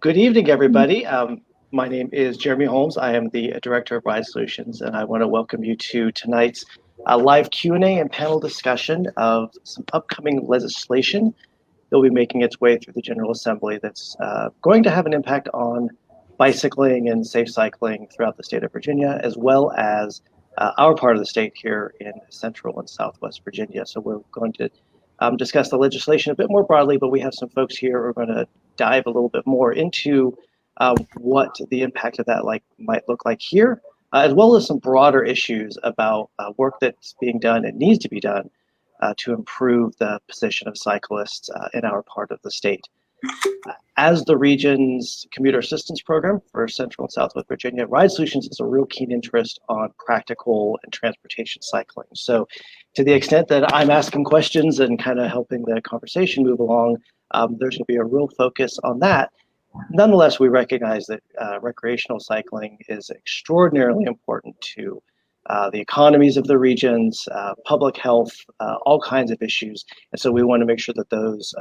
Good evening, everybody. My name is Jeremy Holmes. I am the Director of Ride Solutions, and I want to welcome you to tonight's live Q&A and panel discussion of some upcoming legislation that will be making its way through the General Assembly that's going to have an impact on bicycling and safe cycling throughout the state of Virginia, as well as our part of the state here in Central and Southwest Virginia. So we're going to discuss the legislation a bit more broadly, but we have some folks here who are going to dive a little bit more into what the impact of that might look like here, as well as some broader issues about work that's being done and needs to be done to improve the position of cyclists in our part of the state. As the region's commuter assistance program for Central and Southwest Virginia, Ride Solutions has a real keen interest on practical and transportation cycling. So to the extent that I'm asking questions and kind of helping the conversation move along, there's going to be a real focus on that. Nonetheless, we recognize that recreational cycling is extraordinarily important to the economies of the regions, public health, all kinds of issues. And so we want to make sure that those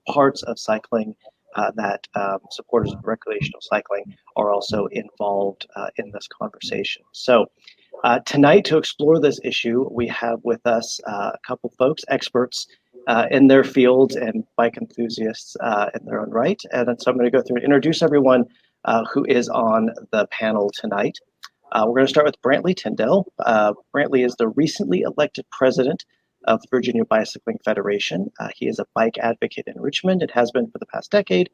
parts of cycling that supporters of recreational cycling are also involved in this conversation. So tonight, to explore this issue, we have with us a couple folks, experts in their fields and bike enthusiasts in their own right. And so I'm going to go through and introduce everyone who is on the panel tonight. We're going to start with Brantley Tyndall. Brantley is the recently elected president of the Virginia Bicycling Federation. He is a bike advocate in Richmond and has been for the past decade,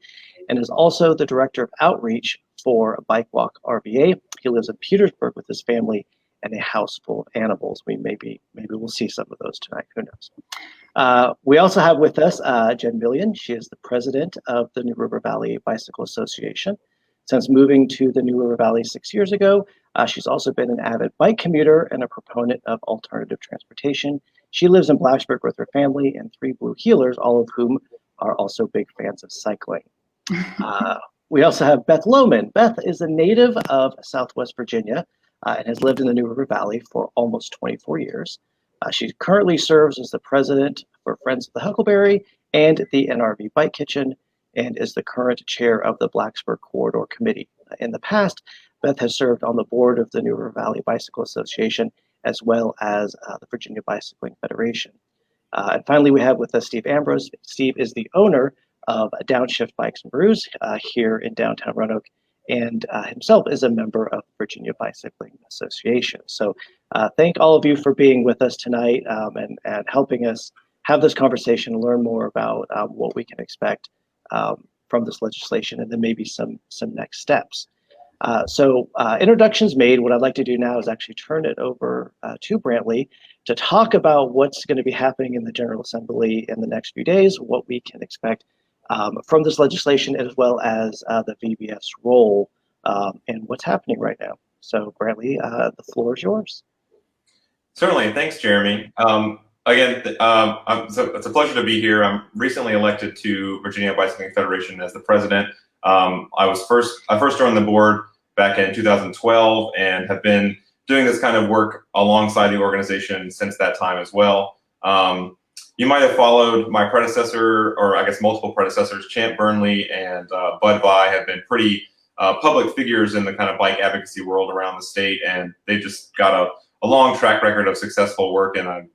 and is also the director of outreach for Bike Walk RVA. He lives in Petersburg with his family and a house full of animals. Maybe we'll see some of those tonight, who knows. We also have with us Jen Millian. She is the president of the New River Valley Bicycle Association. Since moving to the New River Valley 6 years ago, she's also been an avid bike commuter and a proponent of alternative transportation. She lives in Blacksburg with her family and 3 Blue Heelers, all of whom are also big fans of cycling. We also have Beth Lohman. Beth is a native of Southwest Virginia and has lived in the New River Valley for almost 24 years. She currently serves as the president for Friends of the Huckleberry and the NRV Bike Kitchen, and is the current chair of the Blacksburg Corridor Committee. In the past, Beth has served on the board of the New River Valley Bicycle Association, as well as the Virginia Bicycling Federation. And finally, we have with us Steve Ambrose. Steve is the owner of Downshift Bikes and Brews here in downtown Roanoke, and himself is a member of the Virginia Bicycling Association. So thank all of you for being with us tonight and helping us have this conversation and learn more about what we can expect from this legislation, and then maybe some next steps. So introductions made, what I'd like to do now is actually turn it over to Brantley to talk about what's going to be happening in the General Assembly in the next few days, what we can expect from this legislation, as well as the VBS role and what's happening right now. So Brantley, the floor is yours. Certainly, thanks, Jeremy. Again, it's a pleasure to be here. I'm recently elected to Virginia Bicycling Federation as the president. I first joined the board back in 2012 and have been doing this kind of work alongside the organization since that time as well. You might have followed my predecessor, or I guess multiple predecessors. Champ Burnley and Bud Vi have been pretty public figures in the kind of bike advocacy world around the state, and they just got a long track record of successful work, and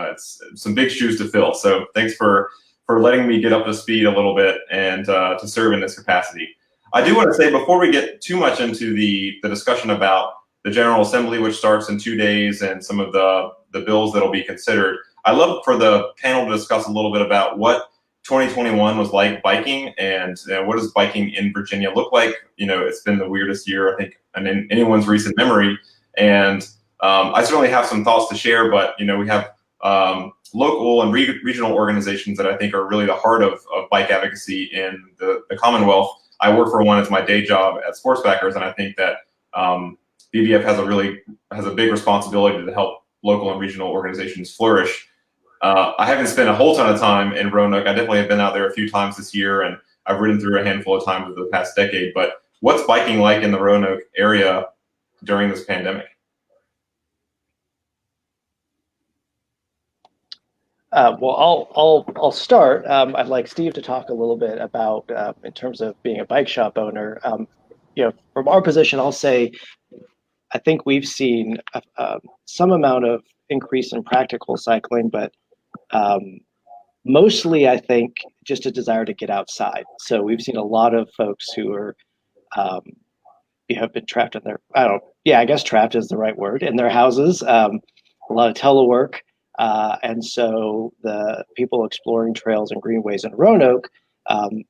it's some big shoes to fill. So thanks for letting me get up to speed a little bit and to serve in this capacity. I do want to say, before we get too much into the discussion about the General Assembly, which starts in 2 days, and some of the bills that will be considered, I'd love for the panel to discuss a little bit about what 2021 was like biking, and what does biking in Virginia look like. You know, it's been the weirdest year, I think, in anyone's recent memory. And I certainly have some thoughts to share, but you know, we have local and regional organizations that I think are really the heart of bike advocacy in the Commonwealth. I work for one as my day job at Sportsbackers, and I think that BBF has a big responsibility to help local and regional organizations flourish. I haven't spent a whole ton of time in Roanoke. I definitely have been out there a few times this year, and I've ridden through a handful of times over the past decade. But what's biking like in the Roanoke area during this pandemic? Well, I'll start. I'd like Steve to talk a little bit about in terms of being a bike shop owner. From our position, I'll say I think we've seen some amount of increase in practical cycling, but um, mostly I think just a desire to get outside. So we've seen a lot of folks who are um, have been trapped in their I guess trapped is the right word in their houses. A lot of telework, and so the people exploring trails and greenways in Roanoke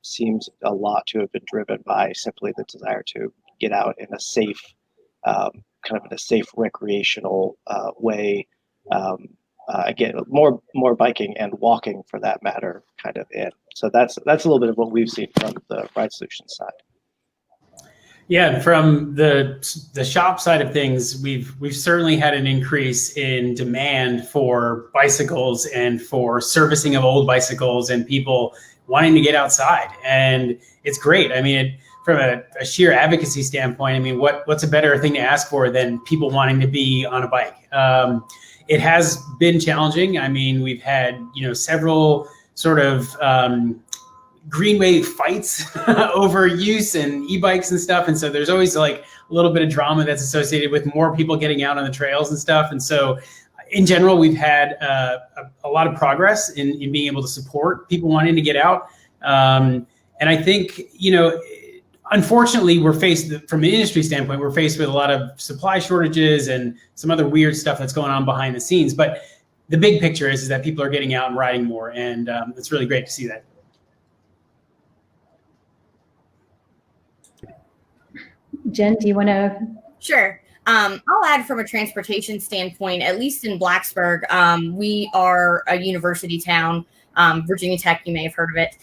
seems a lot to have been driven by simply the desire to get out in a safe, kind of in a safe recreational way. Um, Again, more biking and walking for that matter, kind of in. So that's a little bit of what we've seen from the Ride Solutions side. Yeah, from the shop side of things, we've certainly had an increase in demand for bicycles and for servicing of old bicycles and people wanting to get outside. And it's great. I mean, from a sheer advocacy standpoint, I mean, what's a better thing to ask for than people wanting to be on a bike? It has been challenging. I mean, we've had, several sort of greenway fights over use and e-bikes and stuff. And so there's always like a little bit of drama that's associated with more people getting out on the trails and stuff. And so in general, we've had a lot of progress in being able to support people wanting to get out. And I think, unfortunately, we're faced, from an industry standpoint, we're faced with a lot of supply shortages and some other weird stuff that's going on behind the scenes. But the big picture is that people are getting out and riding more. And it's really great to see that. Jen, do you want to? Sure. I'll add from a transportation standpoint, at least in Blacksburg, we are a university town. Virginia Tech, you may have heard of it.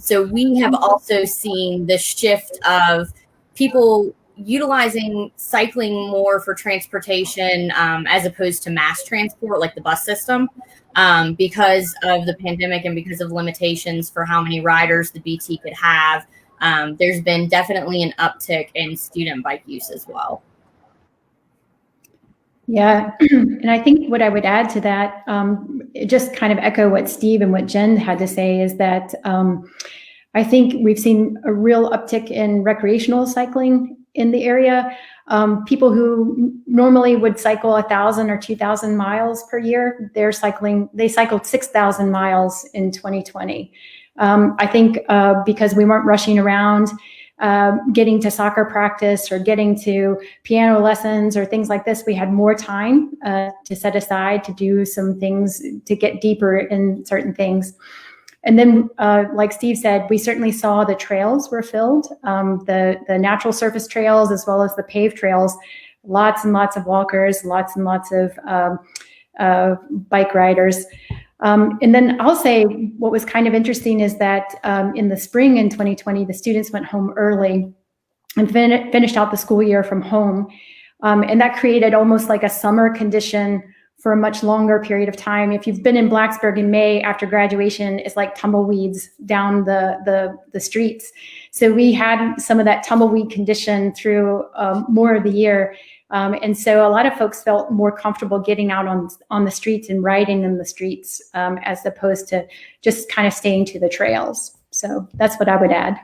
So we have also seen the shift of people utilizing cycling more for transportation as opposed to mass transport, like the bus system, because of the pandemic and because of limitations for how many riders the BT could have. There's been definitely an uptick in student bike use as well. Yeah, and I think what I would add to that, just kind of echo what Steve and what Jen had to say, is that I think we've seen a real uptick in recreational cycling in the area. People who normally would cycle 1,000 or 2,000 miles per year, they cycled 6,000 miles in 2020. I think because we weren't rushing around, getting to soccer practice or getting to piano lessons or things like this, we had more time to set aside to do some things, to get deeper in certain things. And then, like Steve said, we certainly saw the trails were filled, the natural surface trails as well as the paved trails, lots and lots of walkers, lots and lots of bike riders. And then I'll say what was kind of interesting is that in the spring in 2020, the students went home early and finished out the school year from home. And that created almost like a summer condition for a much longer period of time. If you've been in Blacksburg in May after graduation, it's like tumbleweeds down the streets. So we had some of that tumbleweed condition through more of the year. And so a lot of folks felt more comfortable getting out on the streets and riding in the streets as opposed to just kind of staying to the trails. So that's what I would add.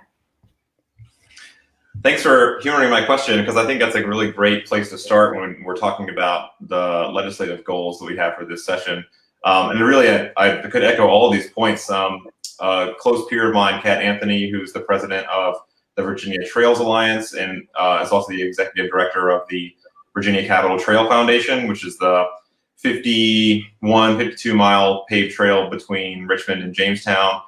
Thanks for humoring my question, because I think that's a really great place to start when we're talking about the legislative goals that we have for this session. And really, I could echo all of these points. A close peer of mine, Kat Anthony, who's the president of the Virginia Trails Alliance and is also the executive director of the Virginia Capitol Trail Foundation, which is the 52 mile paved trail between Richmond and Jamestown,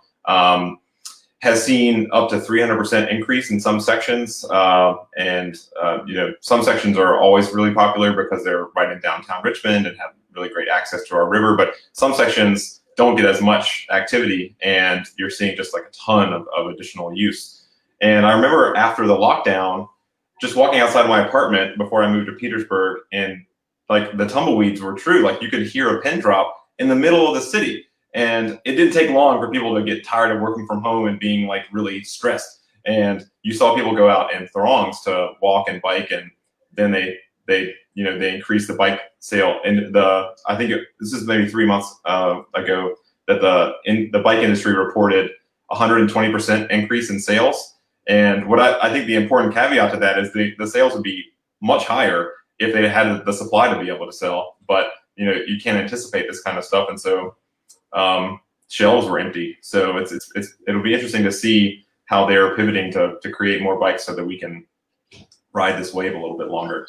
has seen up to 300% increase in some sections. Some sections are always really popular because they're right in downtown Richmond and have really great access to our river, but some sections don't get as much activity, and you're seeing just like a ton of additional use. And I remember after the lockdown, just walking outside my apartment before I moved to Petersburg, and like the tumbleweeds were true. Like you could hear a pin drop in the middle of the city. And it didn't take long for people to get tired of working from home and being like really stressed. And you saw people go out in throngs to walk and bike, and then they increased the bike sale. And this is maybe 3 months ago, that the bike industry reported 120% increase in sales. And what I think the important caveat to that is the sales would be much higher if they had the supply to be able to sell. But you can't anticipate this kind of stuff, and so shelves were empty. So it'll be interesting to see how they're pivoting to create more bikes so that we can ride this wave a little bit longer.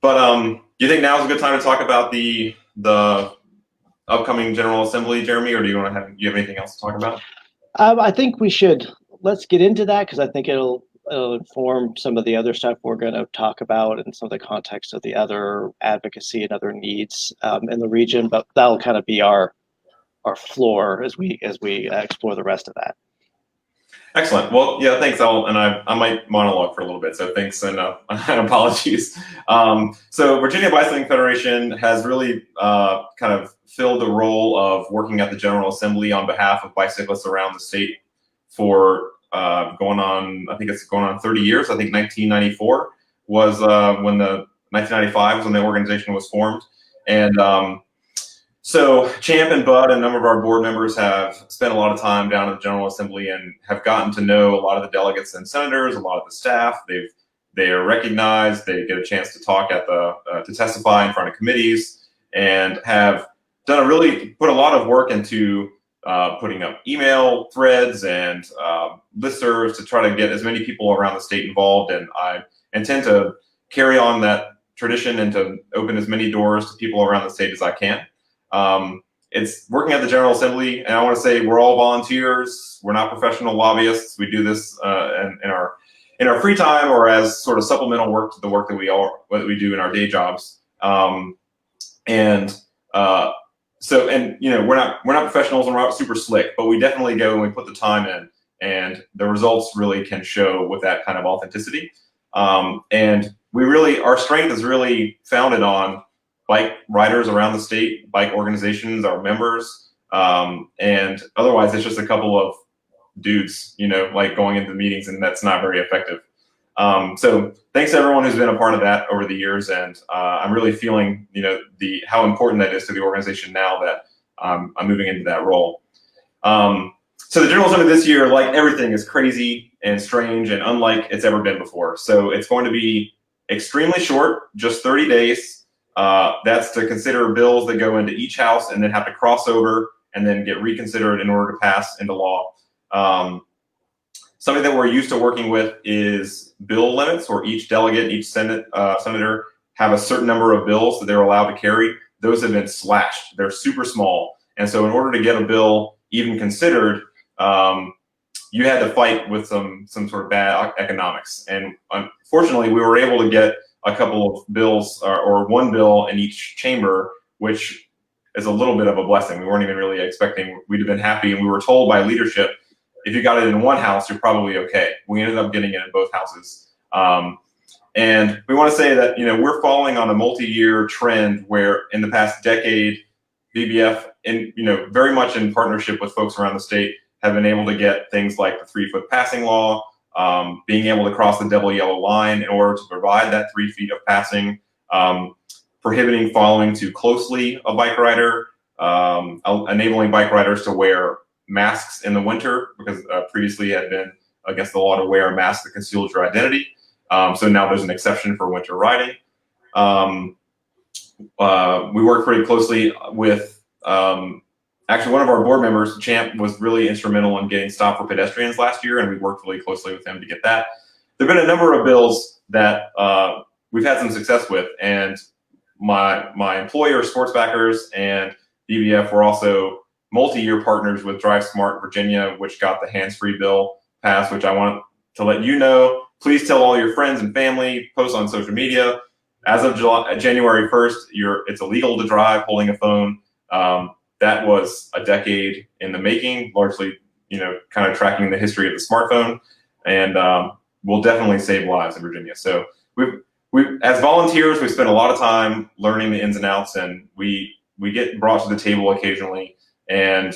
But do you think now is a good time to talk about the upcoming General Assembly, Jeremy, or do you have anything else to talk about? I think we should. Let's get into that, because I think it'll inform some of the other stuff we're going to talk about and some of the context of the other advocacy and other needs in the region. But that'll kind of be our floor as we explore the rest of that. Excellent. Well, yeah, thanks. I might monologue for a little bit, so thanks and apologies. So Virginia Bicycling Federation has really kind of filled the role of working at the General Assembly on behalf of bicyclists around the state for going on 30 years. I think 1994 was when 1995 was when the organization was formed. And so Champ and Bud and a number of our board members have spent a lot of time down at the General Assembly and have gotten to know a lot of the delegates and senators, a lot of the staff. They are recognized. They get a chance to talk to testify in front of committees, and have put a lot of work into putting up email threads and listservs to try to get as many people around the state involved. And I intend to carry on that tradition and to open as many doors to people around the state as I can. It's working at the General Assembly, and I want to say we're all volunteers. We're not professional lobbyists. We do this in our free time or as sort of supplemental work to the work that we do in our day jobs. So we're not professionals and we're not super slick, but we definitely go and we put the time in, and the results really can show with that kind of authenticity. And our strength is really founded on bike riders around the state, bike organizations, our members, and otherwise it's just a couple of dudes, like going into meetings, and that's not very effective. So thanks to everyone who's been a part of that over the years, and I'm really feeling, how important that is to the organization now that I'm moving into that role. So the General Assembly this year, like everything, is crazy and strange and unlike it's ever been before. So it's going to be extremely short, just 30 days. That's to consider bills that go into each house and then have to cross over and then get reconsidered in order to pass into law. Something that we're used to working with is bill limits, where each delegate, each senator have a certain number of bills that they're allowed to carry. Those have been slashed. They're super small. And so in order to get a bill even considered, you had to fight with some sort of bad economics. And unfortunately, we were able to get a couple of bills or one bill in each chamber, which is a little bit of a blessing. We weren't even really expecting. We'd have been happy, and we were told by leadership, if you got it in one house, you're probably okay. We ended up getting it in both houses. And we want to say that, we're following on a multi-year trend where in the past decade, BBF, very much in partnership with folks around the state, have been able to get things like the 3-foot passing law, being able to cross the double yellow line in order to provide that 3 feet of passing, prohibiting following too closely a bike rider, enabling bike riders to wear masks in the winter, because previously it had been against the law to wear a mask that conceals your identity. So now there's an exception for winter riding. We work pretty closely with, actually one of our board members, Champ, was really instrumental in getting Stop for Pedestrians last year, and we worked really closely with him to get that. There have been a number of bills that we've had some success with, and my employer, Sportsbackers, and BBF were also multi-year partners with Drive Smart Virginia, which got the hands-free bill passed, which I want to let you know. Please tell all your friends and family, post on social media. As of January 1st, it's illegal to drive holding a phone. That was a decade in the making, largely, kind of tracking the history of the smartphone, and will definitely save lives in Virginia. So we as volunteers, we spend a lot of time learning the ins and outs, and we get brought to the table occasionally. And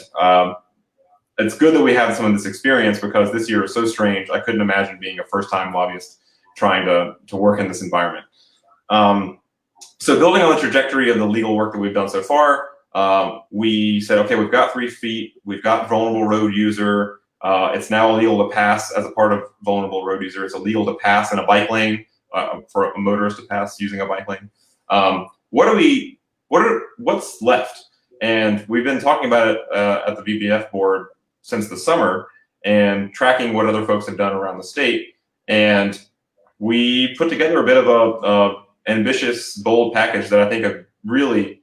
it's good that we have some of this experience, because this year is so strange. I couldn't imagine being a first-time lobbyist trying to work in this environment. So building on the trajectory of the legal work that we've done so far, we said, okay, we've got 3 feet, we've got vulnerable road user. It's now illegal to pass as a part of vulnerable road user. It's illegal to pass in a bike lane for a motorist to pass using a bike lane. What's left? And we've been talking about it at the VBF board since the summer and tracking what other folks have done around the state. And we put together a bit of a ambitious, bold package that I think have really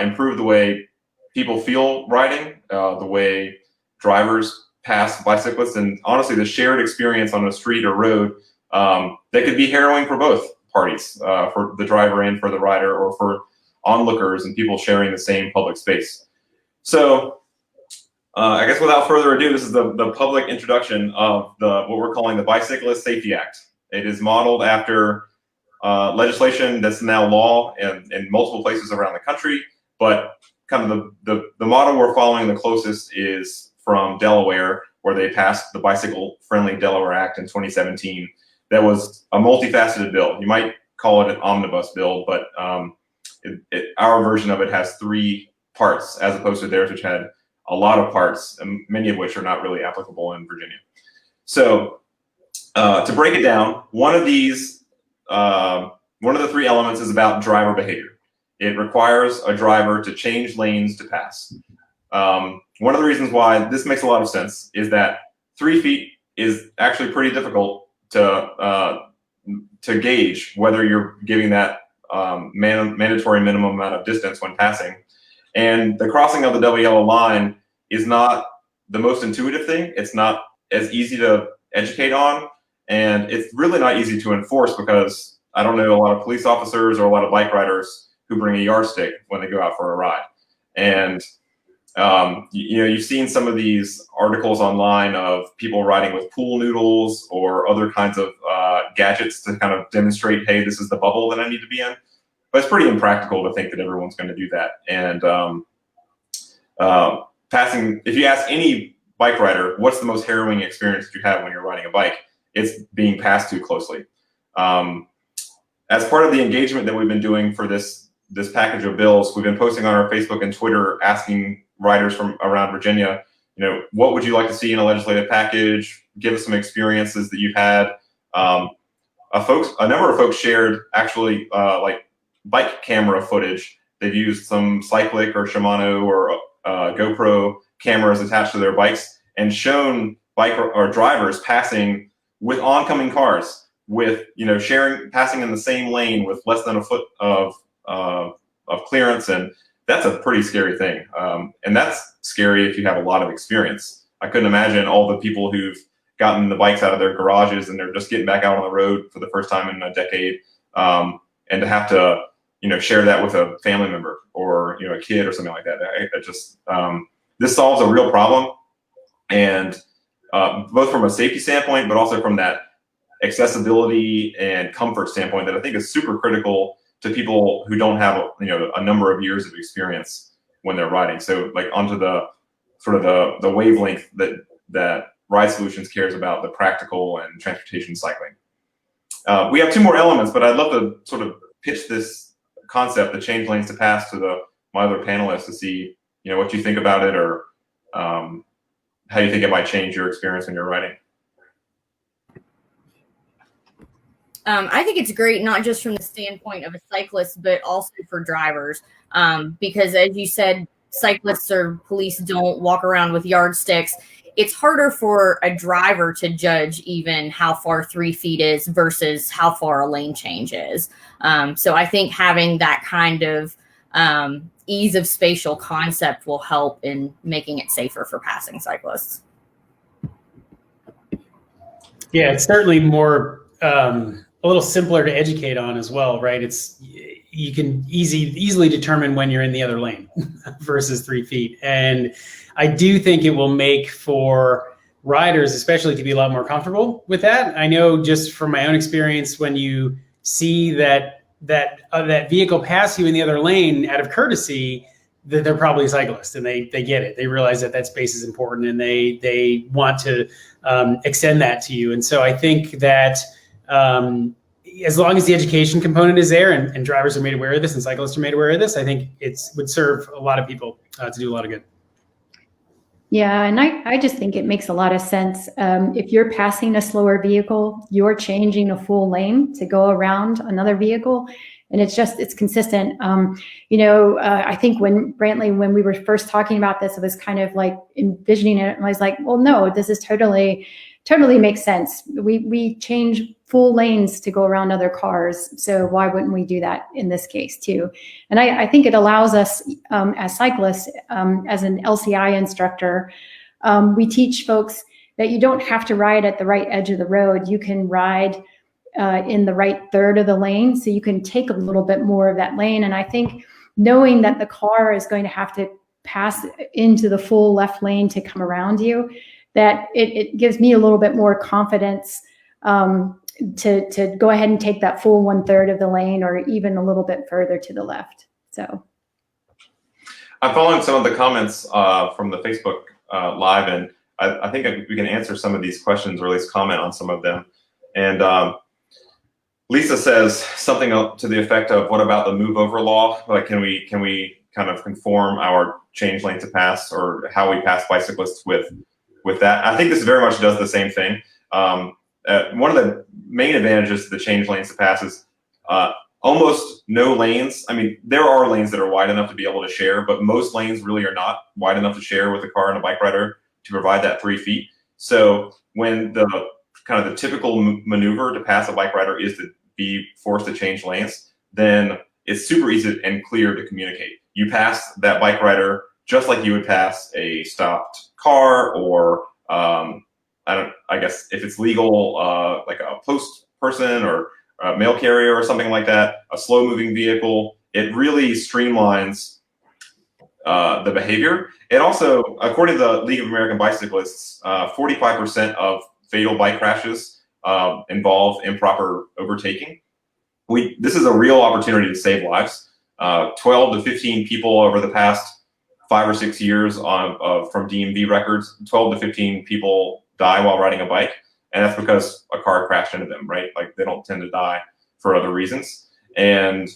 improved the way people feel riding, the way drivers pass bicyclists, and honestly, the shared experience on a street or road that could be harrowing for both parties, for the driver and for the rider, or for onlookers and people sharing the same public space. So I guess without further ado, this is the public introduction of what we're calling the Bicyclist Safety Act. It is modeled after legislation that's now law in multiple places around the country, but kind of the model we're following the closest is from Delaware, where they passed the Bicycle Friendly Delaware Act in 2017. That was a multifaceted bill. You might call it an omnibus bill, but our version of it has 3 parts, as opposed to theirs, which had a lot of parts, many of which are not really applicable in Virginia. So to break it down, one of the 3 elements is about driver behavior. It requires a driver to change lanes to pass. One of the reasons why this makes a lot of sense is that 3 feet is actually pretty difficult to gauge whether you're giving that mandatory minimum amount of distance when passing. And the crossing of the double yellow line is not the most intuitive thing. It's not as easy to educate on, and it's really not easy to enforce, because I don't know a lot of police officers or a lot of bike riders who bring a yardstick when they go out for a ride. And you've seen some of these articles online of people riding with pool noodles or other kinds of gadgets to kind of demonstrate, hey, this is the bubble that I need to be in. But it's pretty impractical to think that everyone's going to do that. And if you ask any bike rider, what's the most harrowing experience that you have when you're riding a bike? It's being passed too closely. As part of the engagement that we've been doing for this package of bills, we've been posting on our Facebook and Twitter asking riders from around Virginia, what would you like to see in a legislative package? Give us some experiences that you've had. A number of folks shared actually like bike camera footage. They've used some Cyclic or Shimano or GoPro cameras attached to their bikes and shown bike or drivers passing with oncoming cars, with passing in the same lane with less than a foot of clearance, and that's a pretty scary thing. And that's scary if you have a lot of experience. I couldn't imagine all the people who've gotten the bikes out of their garages and they're just getting back out on the road for the first time in a decade, and to have to share that with a family member or a kid or something like that. This solves a real problem, and both from a safety standpoint, but also from that accessibility and comfort standpoint that I think is super critical to people who don't have a number of years of experience when they're riding. So like onto the sort of the wavelength that Ride Solutions cares about, the practical and transportation cycling. We have 2 more elements, but I'd love to sort of pitch this concept, the change lanes to pass, to my other panelists to see what you think about it, or how you think it might change your experience when you're riding. I think it's great, not just from the standpoint of a cyclist, but also for drivers. Because as you said, cyclists or police don't walk around with yardsticks. It's harder for a driver to judge even how far 3 feet is versus how far a lane change is. So I think having that kind of ease of spatial concept will help in making it safer for passing cyclists. Yeah, it's certainly more a little simpler to educate on as well, right? You can easily determine when you're in the other lane versus 3 feet. And I do think it will make for riders, especially, to be a lot more comfortable with that. I know just from my own experience, when you see that vehicle pass you in the other lane out of courtesy, that they're probably a cyclist, and they get it. They realize that space is important, and they want to extend that to you. And so I think that as long as the education component is there and drivers are made aware of this and cyclists are made aware of this, I think it would serve a lot of people to do a lot of good. Yeah, and I just think it makes a lot of sense. If you're passing a slower vehicle, you're changing a full lane to go around another vehicle, and it's consistent. I think when Brantley, when we were first talking about this, it was kind of like envisioning it, and I was like, well, no, this is totally makes sense. We change full lanes to go around other cars, so why wouldn't we do that in this case too? And I think it allows us as cyclists, as an LCI instructor, we teach folks that you don't have to ride at the right edge of the road. You can ride in the right third of the lane, so you can take a little bit more of that lane. And I think knowing that the car is going to have to pass into the full left lane to come around you, that it gives me a little bit more confidence to go ahead and take that full 1/3 of the lane, or even a little bit further to the left. So I'm following some of the comments from the Facebook Live, and I think we can answer some of these questions, or at least comment on some of them. And Lisa says something to the effect of, what about the move over law? Like, can we kind of conform our change lane to pass, or how we pass bicyclists with that? I think this very much does the same thing. One of the main advantages to the change lanes to pass is almost no lanes. I mean, there are lanes that are wide enough to be able to share, but most lanes really are not wide enough to share with a car and a bike rider to provide that 3 feet. So when the kind of the typical maneuver to pass a bike rider is to be forced to change lanes, then it's super easy and clear to communicate. You pass that bike rider just like you would pass a stopped car, or I guess if it's legal, like a post person or a mail carrier or something like that, a slow moving vehicle. It really streamlines the behavior. It also, according to the League of American Bicyclists, 45% of fatal bike crashes involve improper overtaking. This is a real opportunity to save lives. 12 to 15 people over the past 5 or 6 years from DMV records, 12 to 15 people die while riding a bike, and that's because a car crashed into them, right? Like, they don't tend to die for other reasons. And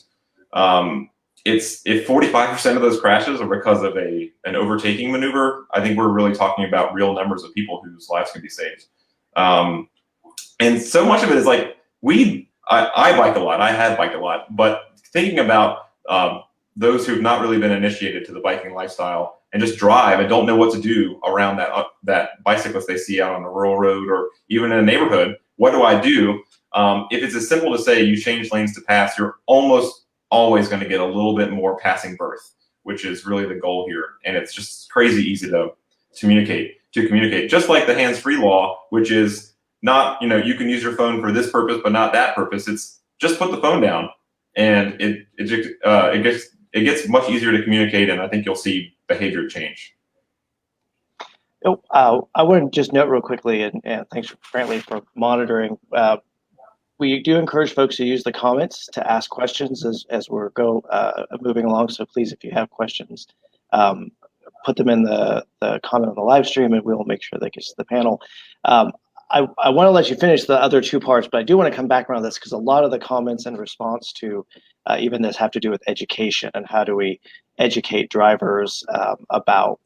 if 45% of those crashes are because of an overtaking maneuver, I think we're really talking about real numbers of people whose lives can be saved. And so much of it is like, I bike a lot, I have biked a lot, but thinking about those who've not really been initiated to the biking lifestyle and just drive and don't know what to do around that bicyclist they see out on a rural road or even in a neighborhood, what do I do? If it's as simple to say you change lanes to pass, you're almost always going to get a little bit more passing berth, which is really the goal here. And it's just crazy easy to communicate. Just like the hands-free law, which is not, you can use your phone for this purpose, but not that purpose. It's just put the phone down, and it gets much easier to communicate, and I think you'll see behavior change. I want to just note real quickly, and thanks, Brantley, for monitoring. We do encourage folks to use the comments to ask questions as we're moving along. So please, if you have questions, put them in the comment on the live stream, and we'll make sure that gets to the panel. I want to let you finish the other two parts, but I do want to come back around this because a lot of the comments in response to even this have to do with education and how do we educate drivers about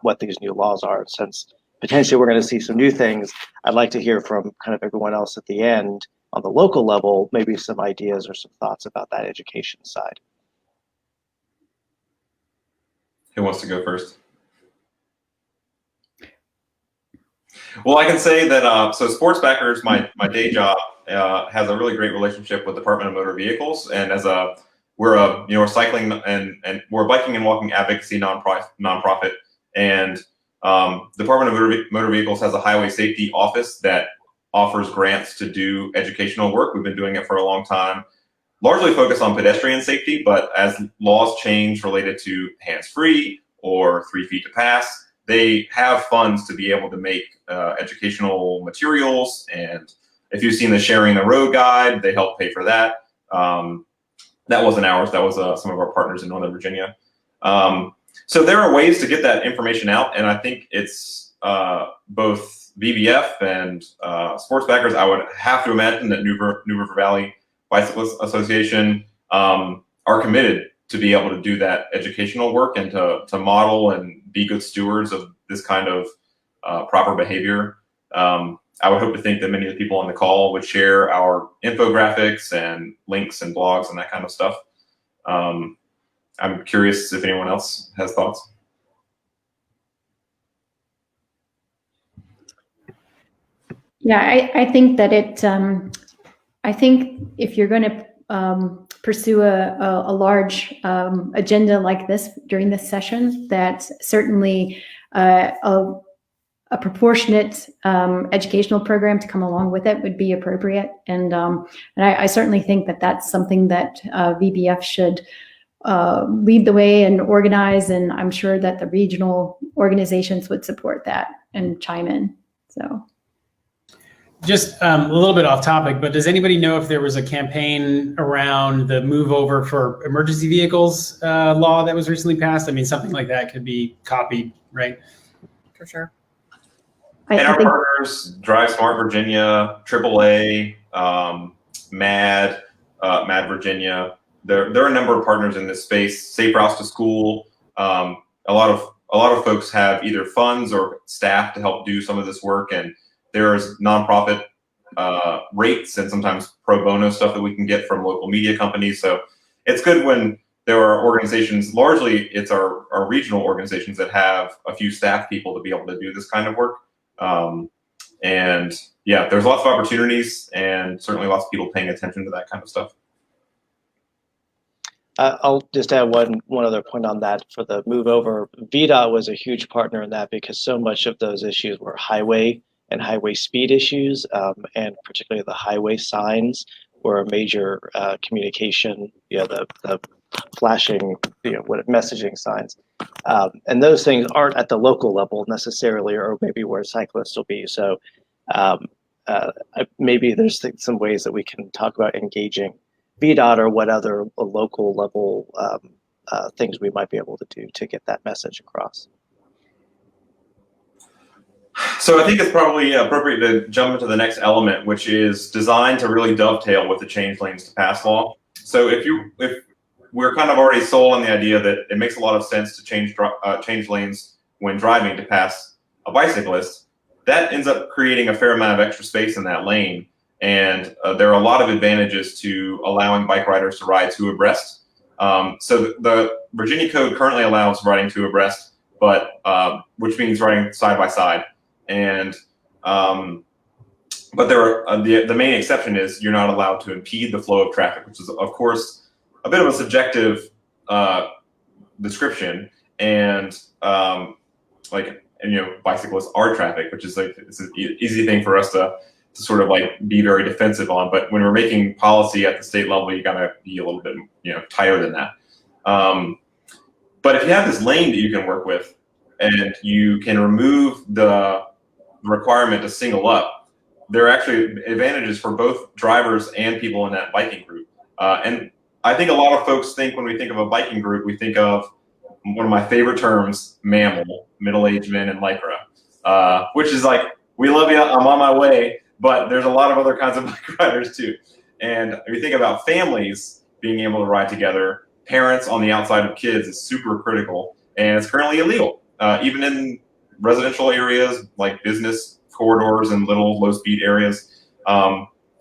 what these new laws are. Since potentially we're going to see some new things, I'd like to hear from kind of everyone else at the end on the local level, maybe some ideas or some thoughts about that education side. Who wants to go first? Well, I can say that, so Sports Backers, my day job, has a really great relationship with Department of Motor Vehicles, and we're cycling and we're biking and walking advocacy nonprofit, and Department of Motor Vehicles has a highway safety office that offers grants to do educational work. We've been doing it for a long time, largely focused on pedestrian safety, but as laws change related to hands-free or 3 feet to pass, they have funds to be able to make educational materials. And if you've seen the Sharing the Road guide, they help pay for that. That wasn't ours, that was some of our partners in Northern Virginia. So there are ways to get that information out, and I think it's both BBF and Sports Backers. I would have to imagine that New River Valley Bicyclists Association are committed to be able to do that educational work and to model and be good stewards of this kind of proper behavior. I would hope to think that many of the people on the call would share our infographics and links and blogs and that kind of stuff. I'm curious if anyone else has thoughts. Yeah, I think that I think if you're going to pursue a large agenda like this during this session, that certainly a proportionate educational program to come along with it would be appropriate. And I certainly think that that's something that VBF should lead the way and organize. And I'm sure that the regional organizations would support that and chime in. So. Just a little bit off topic, but does anybody know if there was a campaign around the move over for emergency vehicles law that was recently passed? I mean, something like that could be copied, right? For sure. And our partners, Drive Smart Virginia, AAA, MAD Virginia. There are a number of partners in this space. Safe Routes to School. A lot of folks have either funds or staff to help do some of this work, and there's nonprofit rates and sometimes pro bono stuff that we can get from local media companies. So it's good when there are organizations, largely it's our regional organizations that have a few staff people to be able to do this kind of work. And yeah, there's lots of opportunities and certainly lots of people paying attention to that kind of stuff. I'll just add one other point on that for the move over. VDOT was a huge partner in that because so much of those issues were highway and highway speed issues, and particularly the highway signs were a major communication, the flashing, messaging signs. And those things aren't at the local level necessarily, or maybe where cyclists will be. So maybe there's some ways that we can talk about engaging VDOT or what other local level things we might be able to do to get that message across. So I think it's probably appropriate to jump into the next element, which is designed to really dovetail with the change lanes to pass law. So if we're kind of already sold on the idea that it makes a lot of sense to change lanes when driving to pass a bicyclist, that ends up creating a fair amount of extra space in that lane. And there are a lot of advantages to allowing bike riders to ride two abreast. So the Virginia code currently allows riding two abreast, but which means riding side by side. And but there are the main exception is you're not allowed to impede the flow of traffic, which is of course a bit of a subjective description. And bicyclists are traffic, which is like it's an easy thing for us to sort of like be very defensive on. But when we're making policy at the state level, you gotta be a little bit tighter than that. But if you have this lane that you can work with, and you can remove the requirement to single up, there are actually advantages for both drivers and people in that biking group. And I think a lot of folks think when we think of a biking group, we think of one of my favorite terms, mammal, middle-aged men in Lycra, which is like, we love you, I'm on my way, but there's a lot of other kinds of bike riders too. And if you think about families being able to ride together, parents on the outside of kids is super critical, and it's currently illegal. Even in residential areas like business corridors and little low-speed areas,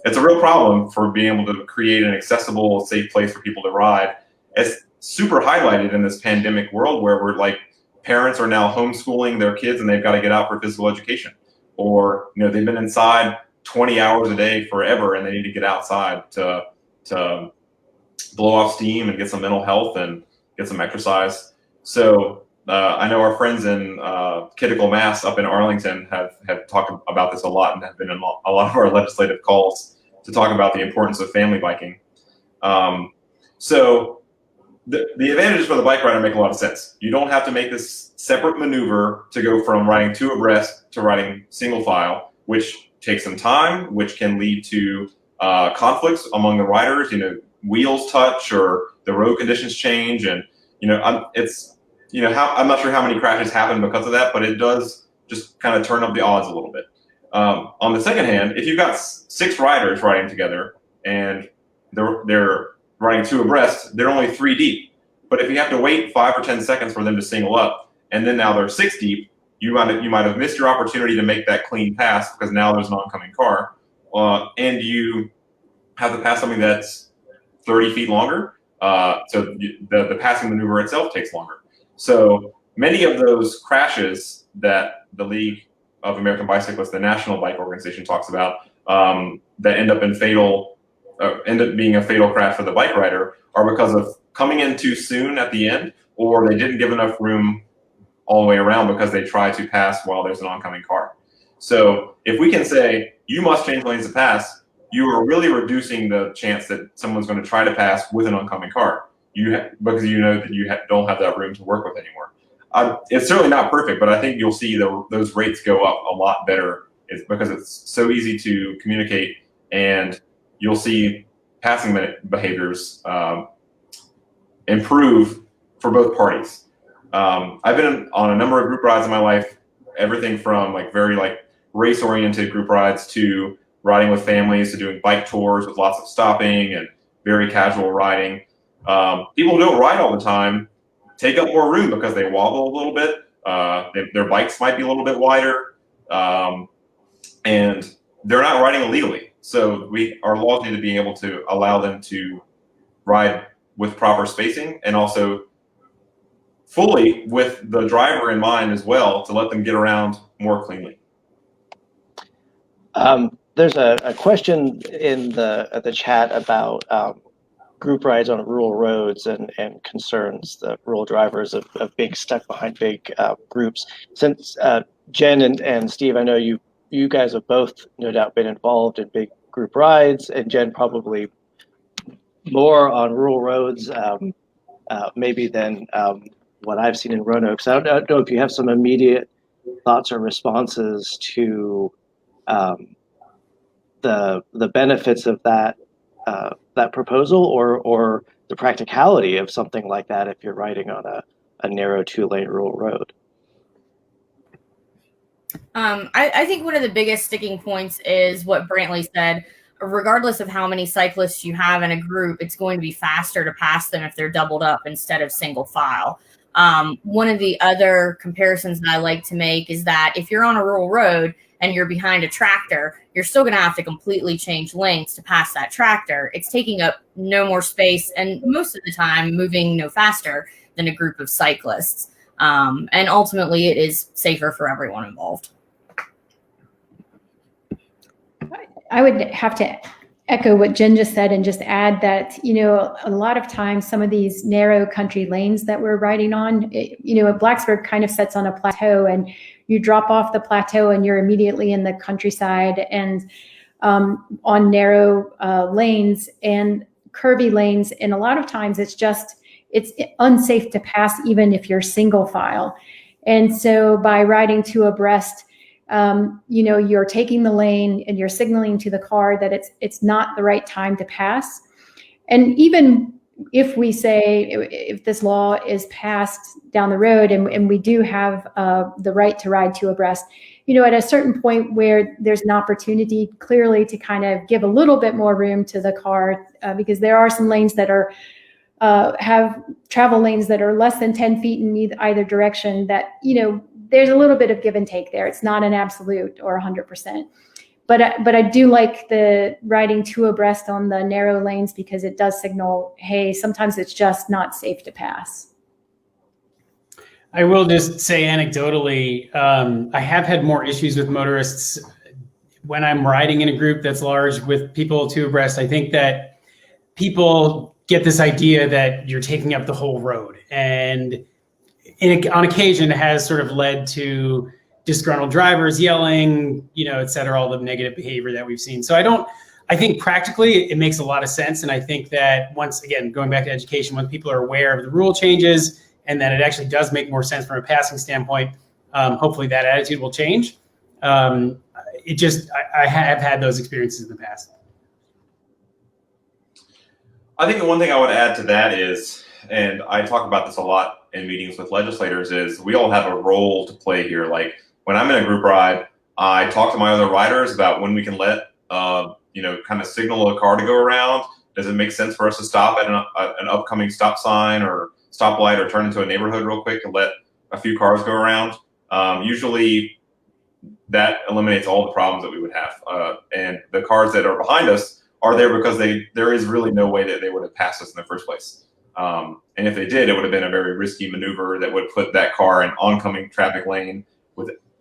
it's a real problem for being able to create an accessible, safe place for people to ride. It's super highlighted in this pandemic world where we're like, parents are now homeschooling their kids and they've got to get out for physical education, or they've been inside 20 hours a day forever and they need to get outside to blow off steam and get some mental health and get some exercise. So I know our friends in Kittical, Mass, up in Arlington have talked about this a lot and have been in a lot of our legislative calls to talk about the importance of family biking. So the advantages for the bike rider make a lot of sense. You don't have to make this separate maneuver to go from riding two abreast to riding single file, which takes some time, which can lead to conflicts among the riders. Wheels touch or the road conditions change, and I'm not sure how many crashes happen because of that, but it does just kind of turn up the odds a little bit. On the second hand, if you've got 6 riders riding together and they're riding 2 abreast, they're only 3 deep. But if you have to wait 5 or 10 seconds for them to single up, and then now they're 6 deep, you might have missed your opportunity to make that clean pass because now there's an oncoming car, and you have to pass something that's 30 feet longer. So the passing maneuver itself takes longer. So many of those crashes that the League of American Bicyclists, the national bike organization, talks about, that end up being a fatal crash for the bike rider, are because of coming in too soon at the end, or they didn't give enough room all the way around because they try to pass while there's an oncoming car. So if we can say, you must change lanes to pass, you are really reducing the chance that someone's going to try to pass with an oncoming car, because you know that you don't have that room to work with anymore. It's certainly not perfect, but I think you'll see those rates go up a lot better. It's because it's so easy to communicate, and you'll see passing behaviors improve for both parties. I've been on a number of group rides in my life, everything from very race-oriented group rides to riding with families to doing bike tours with lots of stopping and very casual riding. People who don't ride all the time take up more room because they wobble a little bit. Their bikes might be a little bit wider, and they're not riding illegally. So our laws need to be able to allow them to ride with proper spacing, and also fully with the driver in mind as well, to let them get around more cleanly. There's a question in the chat about group rides on rural roads and concerns the rural drivers of being stuck behind big groups. Since Jen and Steve, I know you guys have both no doubt been involved in big group rides, and Jen probably more on rural roads maybe than what I've seen in Roanoke. So I don't know if you have some immediate thoughts or responses to the benefits of that proposal, or the practicality of something like that if you're riding on a narrow 2-lane rural road. I think one of the biggest sticking points is what Brantley said. Regardless of how many cyclists you have in a group, it's going to be faster to pass them if they're doubled up instead of single file. One of the other comparisons that I like to make is that if you're on a rural road and you're behind a tractor, you're still going to have to completely change lanes to pass that tractor. It's taking up no more space, and most of the time moving no faster than a group of cyclists. And ultimately, it is safer for everyone involved. I would have to echo what Jen just said and just add that, a lot of times some of these narrow country lanes that we're riding on, Blacksburg kind of sits on a plateau, and you drop off the plateau and you're immediately in the countryside and on narrow lanes and curvy lanes. And a lot of times it's unsafe to pass even if you're single file. And so by riding 2 abreast, you're taking the lane and you're signaling to the car that it's not the right time to pass. And even if we say, if this law is passed down the road and we do have the right to ride 2 abreast, at a certain point where there's an opportunity clearly to kind of give a little bit more room to the car, because there are some lanes that are have travel lanes that are less than 10 feet in either direction, that, there's a little bit of give and take there. It's not an absolute or 100%. But I do like the riding 2 abreast on the narrow lanes, because it does signal, hey, sometimes it's just not safe to pass. I will just say anecdotally, I have had more issues with motorists when I'm riding in a group that's large with people 2 abreast. I think that people get this idea that you're taking up the whole road, and on occasion it has sort of led to disgruntled drivers yelling, et cetera, all the negative behavior that we've seen. So I think practically it makes a lot of sense. And I think that once again, going back to education, when people are aware of the rule changes and that it actually does make more sense from a passing standpoint, hopefully that attitude will change. I have had those experiences in the past. I think the one thing I would add to that is, and I talk about this a lot in meetings with legislators, is we all have a role to play here. Like when I'm in a group ride, I talk to my other riders about when we can let, kind of signal a car to go around, does it make sense for us to stop at an upcoming stop sign or stoplight or turn into a neighborhood real quick and let a few cars go around? Usually that eliminates all the problems that we would have. And the cars that are behind us are there because there is really no way that they would have passed us in the first place. And if they did, it would have been a very risky maneuver that would put that car in oncoming traffic lane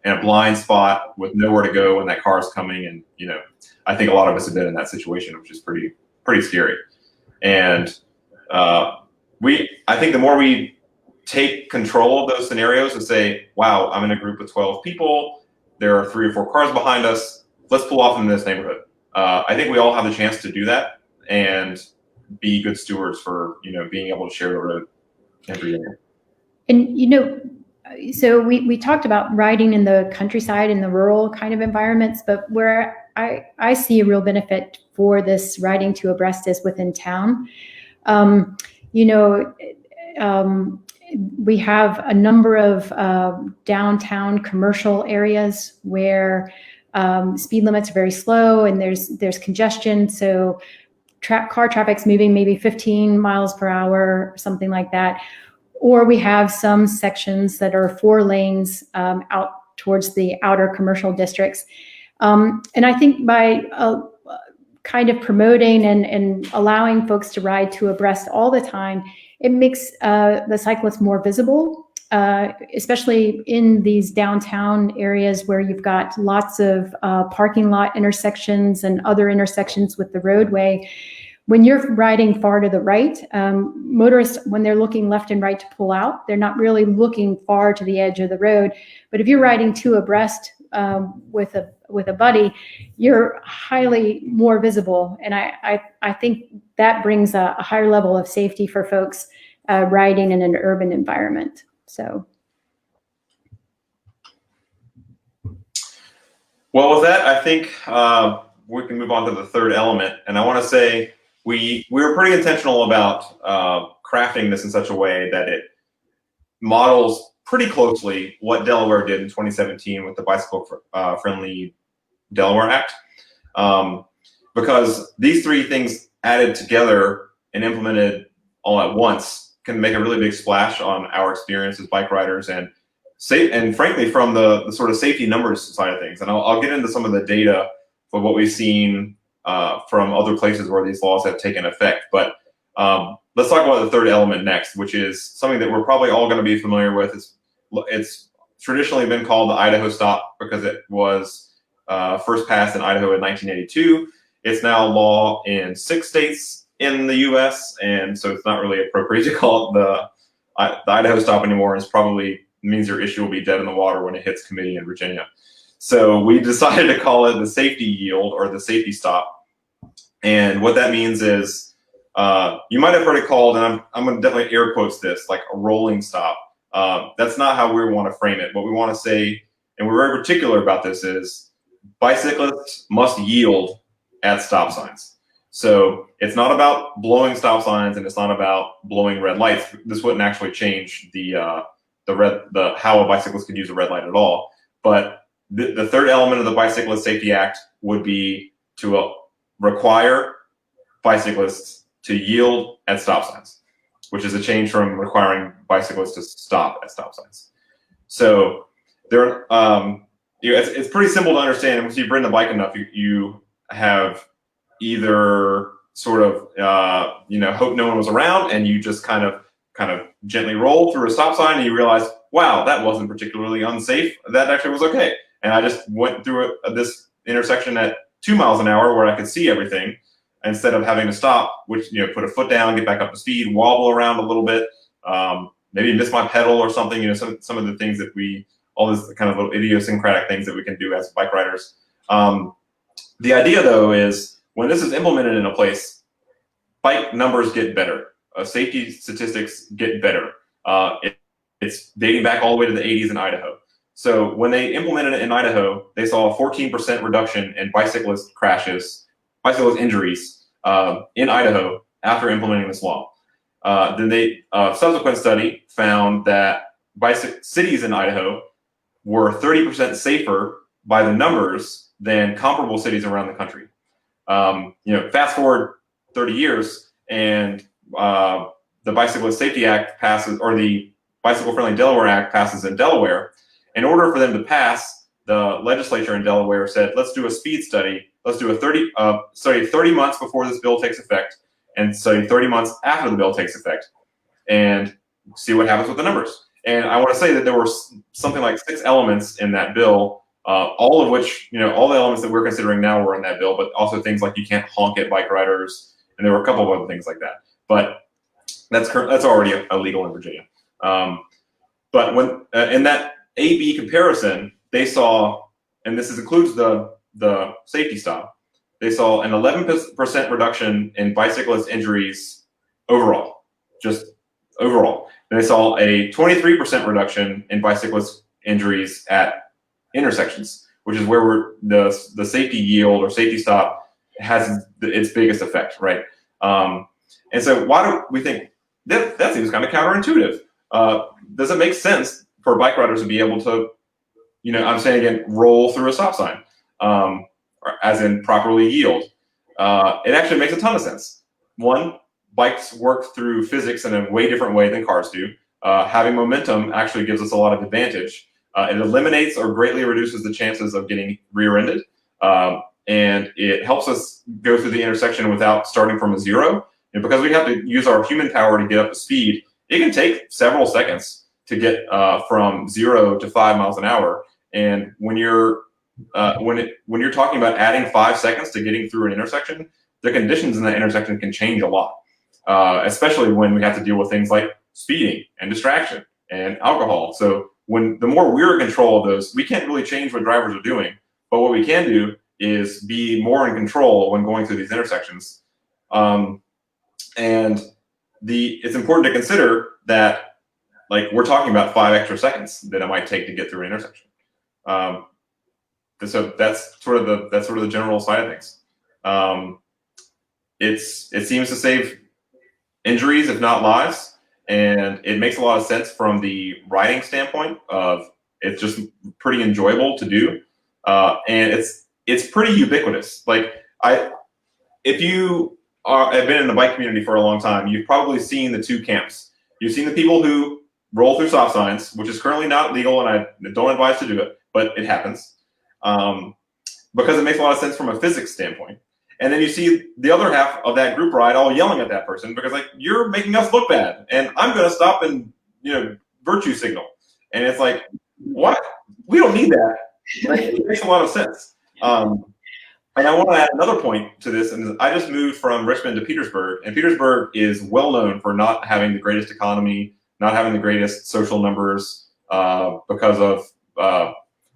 in a blind spot with nowhere to go when that car is coming. And, you know, I think a lot of us have been in that situation, which is pretty scary. And I think the more we take control of those scenarios and say, wow, I'm in a group of 12 people, there are 3 or 4 cars behind us, let's pull off in this neighborhood. I think we all have the chance to do that and be good stewards for, you know, being able to share the road every day. And, you know, so we talked about riding in the countryside and the rural kind of environments, but where I see a real benefit for this riding two abreast is within town. You know, we have a number of downtown commercial areas where speed limits are very slow and there's congestion. So car traffic's moving maybe 15 miles per hour, something like that. Or we have some sections that are 4 lanes out towards the outer commercial districts. And I think by kind of promoting and allowing folks to ride two abreast all the time, it makes the cyclists more visible, especially in these downtown areas where you've got lots of parking lot intersections and other intersections with the roadway. When you're riding far to the right, motorists, when they're looking left and right to pull out, they're not really looking far to the edge of the road. But if you're riding two abreast with a buddy, you're highly more visible. And I think that brings a higher level of safety for folks riding in an urban environment. So. Well, with that, I think we can move on to the third element. And I want to say we were pretty intentional about crafting this in such a way that it models pretty closely what Delaware did in 2017 with the Bicycle Friendly Delaware Act. Because these 3 things added together and implemented all at once can make a really big splash on our experience as bike riders and frankly from the sort of safety numbers side of things. And I'll get into some of the data for what we've seen from other places where these laws have taken effect. But let's talk about the third element next, which is something that we're probably all going to be familiar with. It's traditionally been called the Idaho stop because it was first passed in Idaho in 1982. It's now law in 6 states in the U.S., and so it's not really appropriate to call it the Idaho stop anymore. It probably means your issue will be dead in the water when it hits committee in Virginia. So we decided to call it the safety yield or the safety stop. And what that means is you might have heard it called, and I'm going to definitely air quotes this, like a rolling stop. That's not how we want to frame it. What we want to say, and we're very particular about this, is bicyclists must yield at stop signs. So it's not about blowing stop signs, and it's not about blowing red lights. This wouldn't actually change how a bicyclist could use a red light at all. But the third element of the Bicyclist Safety Act would be to require bicyclists to yield at stop signs, which is a change from requiring bicyclists to stop at stop signs. So there, it's pretty simple to understand. Once you've ridden the bike enough, you have either sort of hope no one was around, and you just kind of gently roll through a stop sign, and you realize, wow, that wasn't particularly unsafe. That actually was okay. And I just went through this intersection at 2 miles an hour where I could see everything, instead of having to stop, which, put a foot down, get back up to speed, wobble around a little bit, maybe miss my pedal or something, some of the things that all this kind of little idiosyncratic things that we can do as bike riders. The idea, though, is when this is implemented in a place, bike numbers get better. Safety statistics get better. It's dating back all the way to the 80s in Idaho. So when they implemented it in Idaho, they saw a 14% reduction in bicyclist injuries in Idaho after implementing this law. Then a subsequent study found that cities in Idaho were 30% safer by the numbers than comparable cities around the country. Fast forward 30 years, and the Bicyclist Safety Act passes, or the Bicycle Friendly Delaware Act passes in Delaware. In order for them to pass, the legislature in Delaware said, let's do a speed study. Let's do a 30 months before this bill takes effect, and study 30 months after the bill takes effect, and see what happens with the numbers. And I want to say that there were something like 6 elements in that bill, all of which, all the elements that we're considering now were in that bill, but also things like you can't honk at bike riders, and there were a couple of other things like that. But that's already illegal in Virginia. But when in that A/B comparison, they saw, and this includes the safety stop, they saw an 11% reduction in bicyclist injuries overall, just overall. And they saw a 23% reduction in bicyclist injuries at intersections, which is where the safety yield or safety stop has its biggest effect, right? And so why do we think that seems kind of counterintuitive? Does it make sense for bike riders to be able to, I'm saying again, roll through a stop sign, as in properly yield? It actually makes a ton of sense. One, bikes work through physics in a way different way than cars do. Having momentum actually gives us a lot of advantage. It eliminates or greatly reduces the chances of getting rear-ended. And it helps us go through the intersection without starting from a zero. And because we have to use our human power to get up to speed, it can take several seconds to get from 0 to 5 miles an hour. And when you're talking about adding 5 seconds to getting through an intersection, the conditions in that intersection can change a lot, especially when we have to deal with things like speeding and distraction and alcohol. So the more we're in control of those, we can't really change what drivers are doing. But what we can do is be more in control when going through these intersections. And it's important to consider that, like, we're talking about 5 extra seconds that it might take to get through an intersection. So that's sort of the general side of things. It seems to save injuries, if not lives, and it makes a lot of sense from the riding standpoint of it's just pretty enjoyable to do, and it's pretty ubiquitous. Like, if you have been in the bike community for a long time, you've probably seen the 2 camps. You've seen the people who roll through stop signs, which is currently not legal, and I don't advise to do it, but it happens, because it makes a lot of sense from a physics standpoint. And then you see the other half of that group ride all yelling at that person because, like, you're making us look bad, and I'm going to stop and virtue signal. And it's like, what? We don't need that. It makes a lot of sense. And I want to add another point to this, and I just moved from Richmond to Petersburg, and Petersburg is well known for not having the greatest economy, not having the greatest social numbers, because of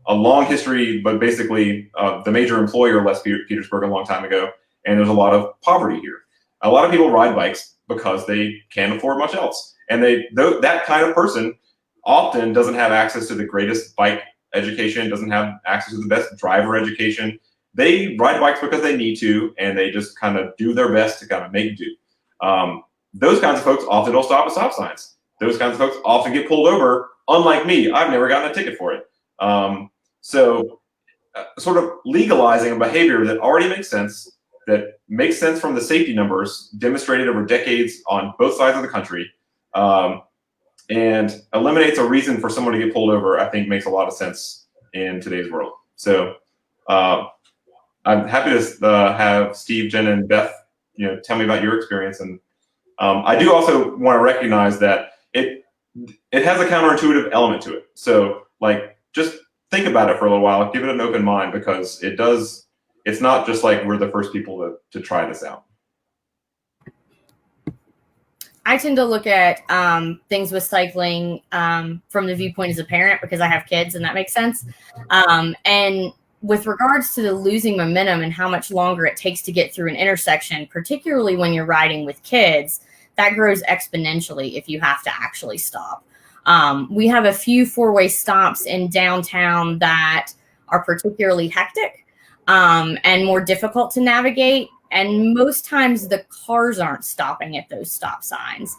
a long history, but basically the major employer left Petersburg a long time ago, and there's a lot of poverty here. A lot of people ride bikes because they can't afford much else, and that kind of person often doesn't have access to the greatest bike education, doesn't have access to the best driver education. They ride bikes because they need to, and they just kind of do their best to kind of make do. Those kinds of folks often don't stop at stop signs. Those kinds of folks often get pulled over. Unlike me, I've never gotten a ticket for it. So sort of legalizing a behavior that already makes sense, that makes sense from the safety numbers demonstrated over decades on both sides of the country, and eliminates a reason for someone to get pulled over, I think makes a lot of sense in today's world. So I'm happy to have Steve, Jen, and Beth, tell me about your experience. And I do also want to recognize that it has a counterintuitive element to it. So, like, just think about it for a little while, give it an open mind, because it's not just like we're the first people to try this out. I tend to look at things with cycling from the viewpoint as a parent, because I have kids, and that makes sense. And with regards to the losing momentum and how much longer it takes to get through an intersection, particularly when you're riding with kids, that grows exponentially if you have to actually stop. We have a few 4-way stops in downtown that are particularly hectic and more difficult to navigate. And most times the cars aren't stopping at those stop signs.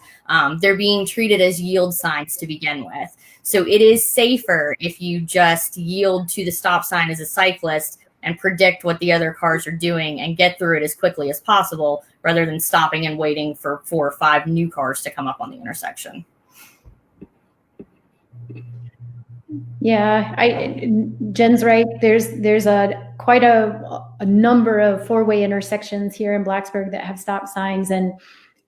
They're being treated as yield signs to begin with. So it is safer if you just yield to the stop sign as a cyclist and predict what the other cars are doing and get through it as quickly as possible rather than stopping and waiting for 4 or 5 new cars to come up on the intersection. Yeah, Jen's right. There's quite a number of four-way intersections here in Blacksburg that have stop signs, and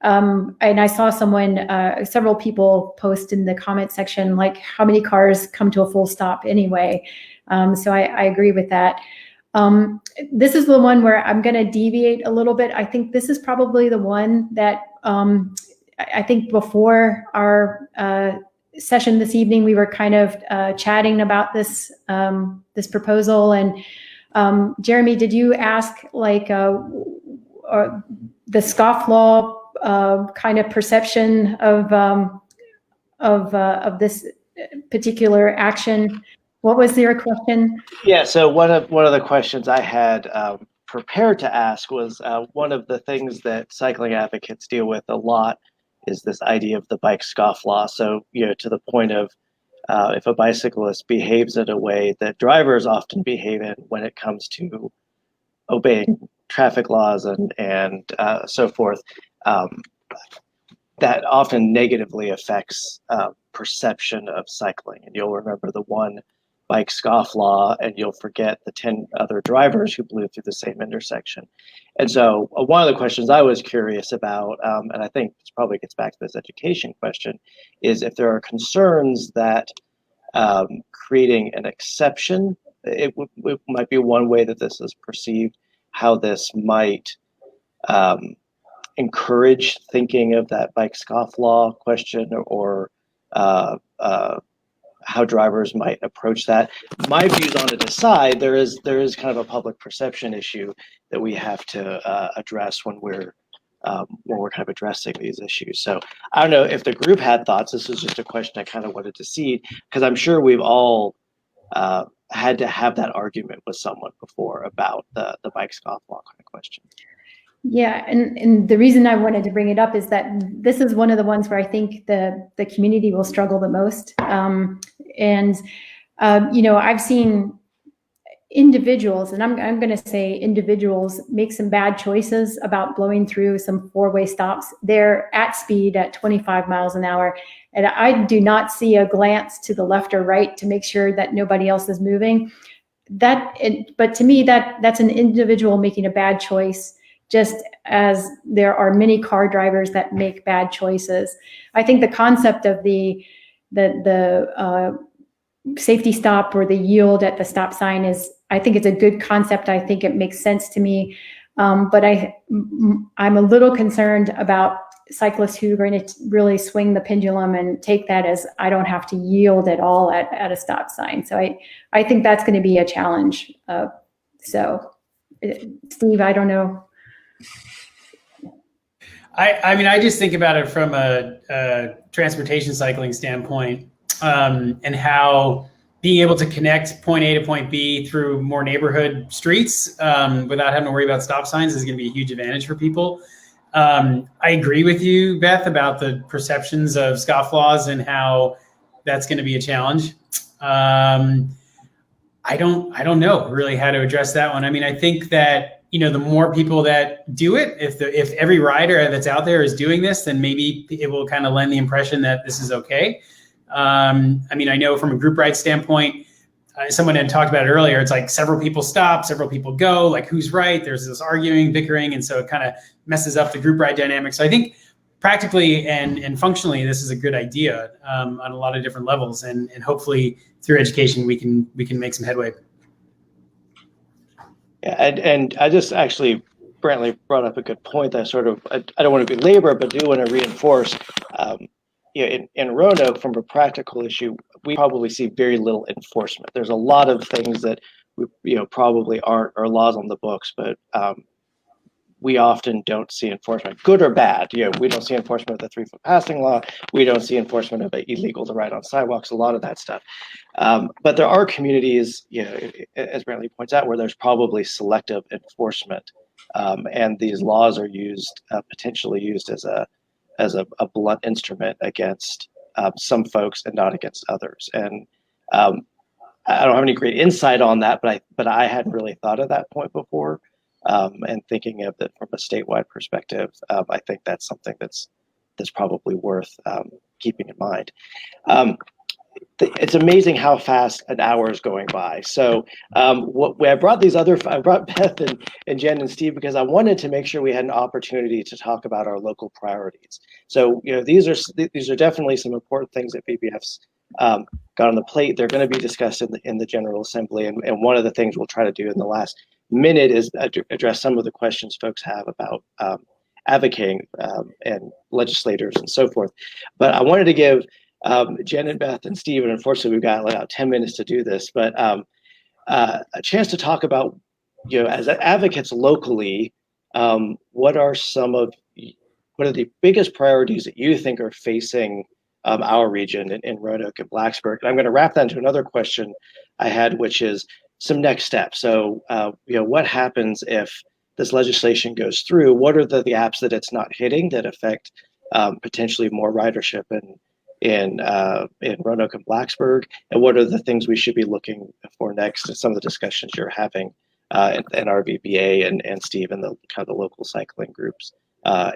I saw several people post in the comment section, like, how many cars come to a full stop anyway. So I agree with that. This is the one where I'm going to deviate a little bit. I think this is probably the one that I think before our session this evening, we were kind of chatting about this this proposal. And Jeremy, did you ask like the scofflaw kind of perception of this particular action? What was your question? Yeah, so one of the questions I had prepared to ask was one of the things that cycling advocates deal with a lot is this idea of the bike scofflaw. So, to the point of if a bicyclist behaves in a way that drivers often behave in when it comes to obeying traffic laws and so forth, that often negatively affects perception of cycling. And you'll remember the one bike scofflaw, and you'll forget the 10 other drivers who blew through the same intersection. And so one of the questions I was curious about, and I think this probably gets back to this education question, is if there are concerns that creating an exception, it might be one way that this is perceived, how this might encourage thinking of that bike scofflaw question, or how drivers might approach that. My views on it aside, there is kind of a public perception issue that we have to address when we're kind of addressing these issues. So I don't know if the group had thoughts. This is just a question I kind of wanted to see, because I'm sure we've all had to have that argument with someone before about the bike scofflaw kind of question. Yeah, and the reason I wanted to bring it up is that this is one of the ones where I think the community will struggle the most. I've seen individuals, and I'm going to say individuals, make some bad choices about blowing through some four-way stops. They're at speed at 25 miles an hour, and I do not see a glance to the left or right to make sure that nobody else is moving. But to me, that's an individual making a bad choice, just as there are many car drivers that make bad choices. I think the concept of the safety stop or the yield at the stop sign I think it's a good concept. I think it makes sense to me. But I'm a little concerned about cyclists who are going to really swing the pendulum and take that as I don't have to yield at all at a stop sign. So I think that's going to be a challenge. So Steve, I don't know. I just think about it from a transportation cycling standpoint, and how being able to connect point A to point B through more neighborhood streets without having to worry about stop signs is going to be a huge advantage for people. I agree with you, Beth, about the perceptions of scofflaws and how that's going to be a challenge. I don't know really how to address that one. I mean, I think that the more people that do it, if every rider that's out there is doing this, then maybe it will kind of lend the impression that this is okay. I know from a group ride standpoint, someone had talked about it earlier. It's like several people stop, several people go, like who's right? There's this arguing, bickering. And so it kind of messes up the group ride dynamic. So I think practically and functionally, this is a good idea on a lot of different levels. And hopefully through education, we can make some headway. Yeah, and I just actually, Brantley brought up a good point that I don't want to belabor, but do want to reinforce. In Roanoke, from a practical issue, we probably see very little enforcement. There's a lot of things that probably aren't or laws on the books, but we often don't see enforcement, good or bad. We don't see enforcement of the 3-foot passing law. We don't see enforcement of it illegal to ride on sidewalks. A lot of that stuff. But there are communities, as Brantley points out, where there's probably selective enforcement, and these laws are potentially used as a blunt instrument against some folks and not against others. And I don't have any great insight on that, but I hadn't really thought of that point before. And thinking of it from a statewide perspective, I think that's something that's probably worth keeping in mind. It's amazing how fast an hour is going by. So I brought Beth and Jen and Steve because I wanted to make sure we had an opportunity to talk about our local priorities. So these are definitely some important things that BBF's got on the plate. They're going to be discussed in the General Assembly, and one of the things we'll try to do in the last minute is address some of the questions folks have about advocating and legislators and so forth. But I wanted to give Jen and Beth and Steve, and unfortunately we've got about 10 minutes to do this, but a chance to talk about, as advocates locally, what are the biggest priorities that you think are facing our region in Roanoke and Blacksburg? And I'm going to wrap that into another question I had, which is some next steps. So, what happens if this legislation goes through? What are the apps that it's not hitting that affect potentially more ridership in Roanoke and Blacksburg? And what are the things we should be looking for next in some of the discussions you're having in RVBA and Steve and the kind of the local cycling groups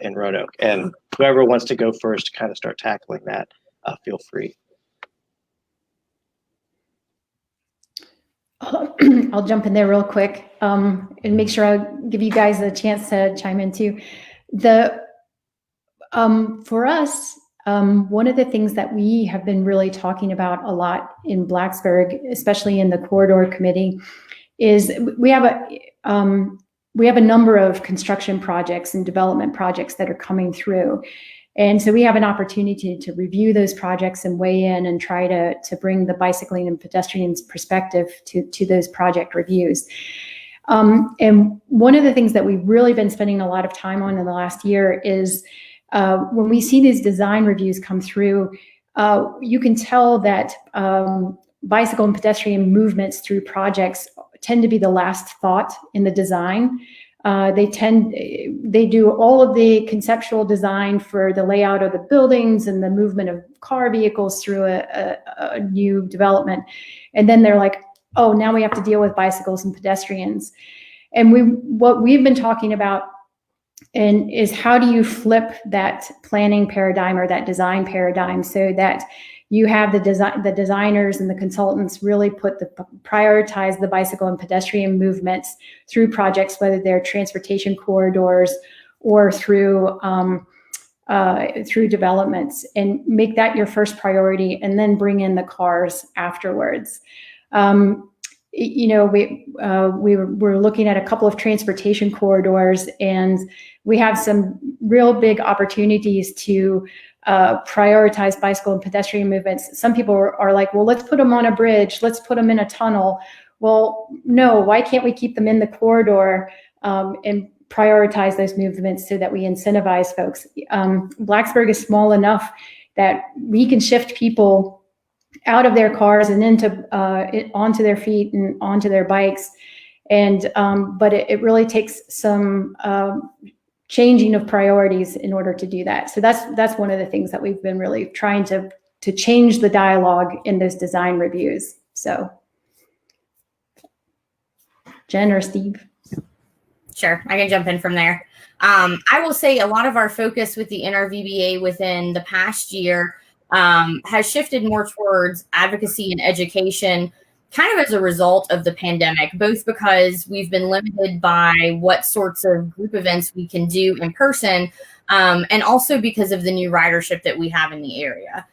in Roanoke? And whoever wants to go first to kind of start tackling that, feel free. I'll jump in there real quick and make sure I give you guys a chance to chime in too. For us, one of the things that we have been really talking about a lot in Blacksburg, especially in the corridor committee, is we have a number of construction projects and development projects that are coming through. And so we have an opportunity to review those projects and weigh in and try to bring the bicycling and pedestrians perspective to those project reviews. And one of the things that we've really been spending a lot of time on in the last year is when we see these design reviews come through, you can tell that bicycle and pedestrian movements through projects tend to be the last thought in the design. They do all of the conceptual design for the layout of the buildings and the movement of car vehicles through a new development. And then they're like, oh, now we have to deal with bicycles and pedestrians. And what we've been talking about is how do you flip that planning paradigm or that design paradigm so that you have the designers and the consultants really prioritize the bicycle and pedestrian movements through projects, whether they're transportation corridors or through developments, and make that your first priority, and then bring in the cars afterwards. We're looking at a couple of transportation corridors, and we have some real big opportunities to prioritize bicycle and pedestrian movements. Some people are like, well, let's put them on a bridge, let's put them in a tunnel. Well, no, why can't we keep them in the corridor and prioritize those movements so that we incentivize folks? Blacksburg is small enough that we can shift people out of their cars and onto their feet and onto their bikes. And but it really takes some changing of priorities in order to do that. So that's one of the things that we've been really trying to change the dialogue in those design reviews. So Jen or Steve? Sure, I can jump in from there. I will say a lot of our focus with the NRVBA within the past year has shifted more towards advocacy and education, kind of as a result of the pandemic, both because we've been limited by what sorts of group events we can do in person, and also because of the new ridership that we have in the area.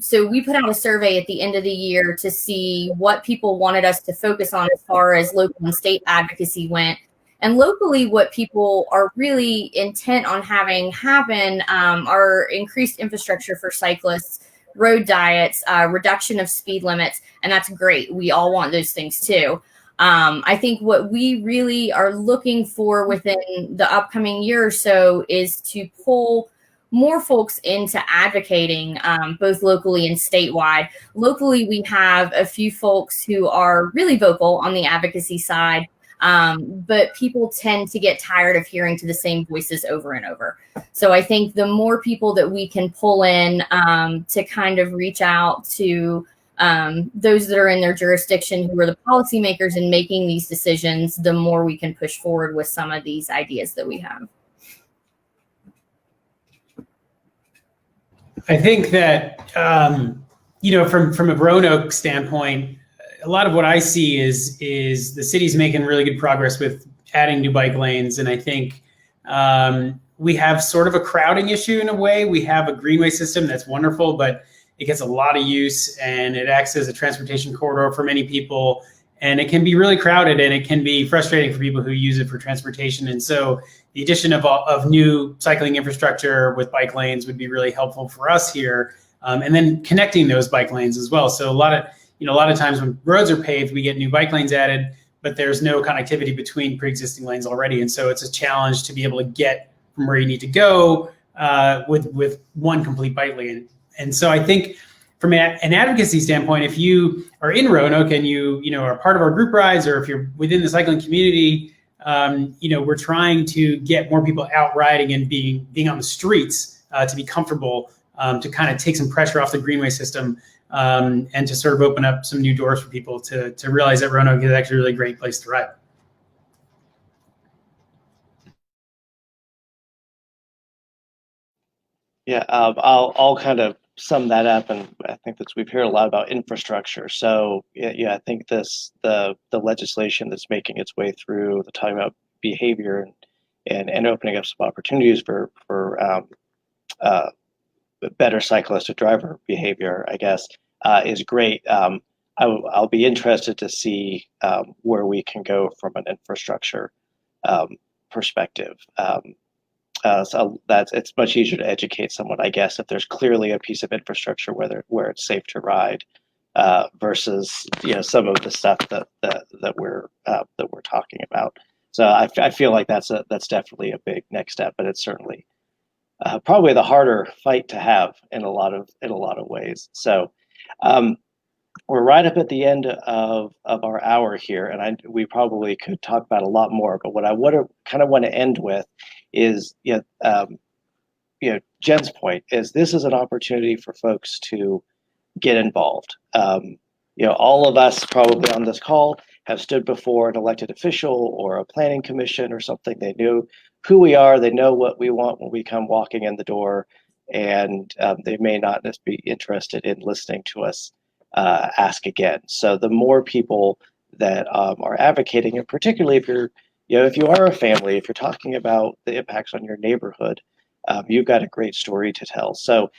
So we put out a survey at the end of the year to see what people wanted us to focus on as far as local and state advocacy went. And locally, what people are really intent on having happen are increased infrastructure for cyclists, road diets, reduction of speed limits, and that's great. We all want those things too. I think what we really are looking for within the upcoming year or so is to pull more folks into advocating, both locally and statewide. Locally, we have a few folks who are really vocal on the advocacy side, but people tend to get tired of hearing to the same voices over and over. So I think the more people that we can pull in to kind of reach out to those that are in their jurisdiction, who are the policymakers in making these decisions, the more we can push forward with some of these ideas that we have. I think that, from a Roanoke standpoint, a lot of what I see is the city's making really good progress with adding new bike lanes. And I think we have sort of a crowding issue in a way. We have a greenway system that's wonderful, but it gets a lot of use and it acts as a transportation corridor for many people. And it can be really crowded and it can be frustrating for people who use it for transportation. And so the addition of new cycling infrastructure with bike lanes would be really helpful for us here. And then connecting those bike lanes as well. So a lot of times when roads are paved, we get new bike lanes added, but there's no connectivity between pre-existing lanes already. And so it's a challenge to be able to get from where you need to go with one complete bike lane. And so I think from an advocacy standpoint, if you are in Roanoke and you are part of our group rides, or if you're within the cycling community, we're trying to get more people out riding and being on the streets to be comfortable, to kind of take some pressure off the greenway system, and to sort of open up some new doors for people to realize that Roanoke is actually a really great place to ride. Yeah, I'll kind of sum that up, and I think that we've heard a lot about infrastructure. So yeah, I think the legislation that's making its way through, the talking about behavior and opening up some opportunities for better cyclist to driver behavior, I guess, is great. I'll be interested to see where we can go from an infrastructure perspective. So it's much easier to educate someone, I guess, if there's clearly a piece of infrastructure where it's safe to ride, versus some of the stuff that we're talking about. So I feel like that's definitely a big next step, but it's certainly probably the harder fight to have in a lot of ways. So we're right up at the end of our hour here, and we probably could talk about a lot more. But what I want to end with is, Jen's point is this is an opportunity for folks to get involved. All of us probably on this call have stood before an elected official or a planning commission or something. They knew who we are. They know what we want when we come walking in the door, and they may not just be interested in listening to us ask again. So the more people that are advocating, and particularly if you are a family, if you're talking about the impacts on your neighborhood, you've got a great story to tell. So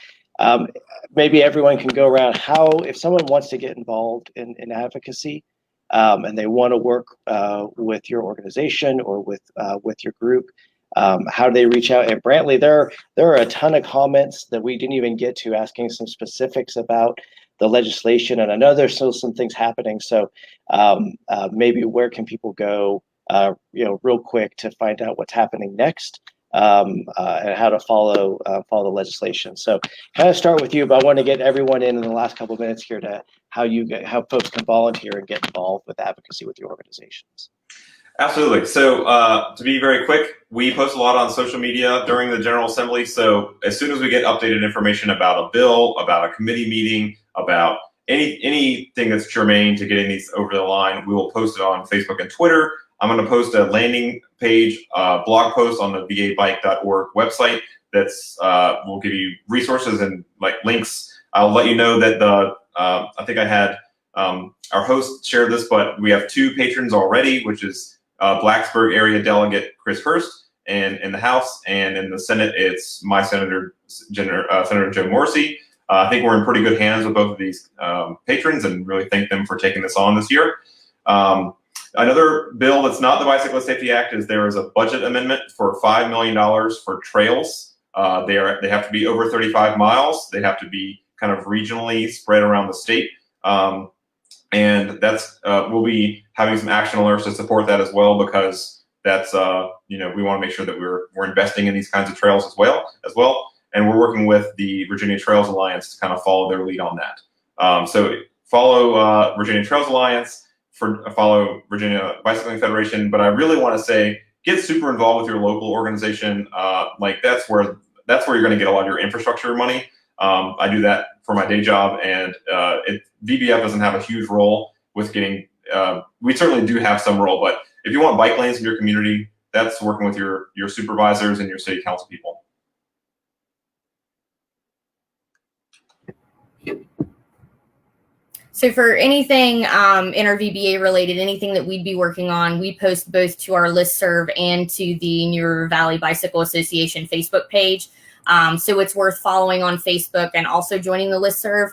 maybe everyone can go around if someone wants to get involved in advocacy, and they want to work with your organization or with your group, how do they reach out? And Brantley, there are a ton of comments that we didn't even get to, asking some specifics about the legislation, and I know there's still some things happening. So maybe where can people go, real quick, to find out what's happening next, and how to follow the legislation. So kind of start with you, but I want to get everyone in the last couple of minutes here to how folks can volunteer and get involved with advocacy with your organizations. Absolutely. So to be very quick, we post a lot on social media during the General Assembly. So as soon as we get updated information about a bill, about a committee meeting, about anything that's germane to getting these over the line, we will post it on Facebook and Twitter. I'm going to post a landing page, blog post on the vabike.org website that's will give you resources and links. I'll let you know that I think I had our host share this, but we have 2 patrons already, which is Blacksburg area delegate Chris Hurst, and in the House, and in the Senate, it's my Senator Joe Morrissey. I think we're in pretty good hands with both of these patrons, and really thank them for taking this on this year. Another bill that's not the Bicyclist Safety Act is there is a budget amendment for $5 million for trails. They have to be over 35 miles. They have to be kind of regionally spread around the state. And that's we'll be having some action alerts to support that as well, because that's we want to make sure that we're investing in these kinds of trails as well. And we're working with the Virginia Trails Alliance to kind of follow their lead on that. So follow Virginia Trails Alliance, follow Virginia Bicycling Federation. But I really want to say, get super involved with your local organization. That's where you're going to get a lot of your infrastructure money. I do that for my day job, and VBF doesn't have a huge role with getting, we certainly do have some role, but if you want bike lanes in your community, that's working with your supervisors and your city council people. So for anything NRVBA related, anything that we'd be working on, we post both to our listserv and to the New River Valley Bicycle Association Facebook page. So it's worth following on Facebook and also joining the listserv.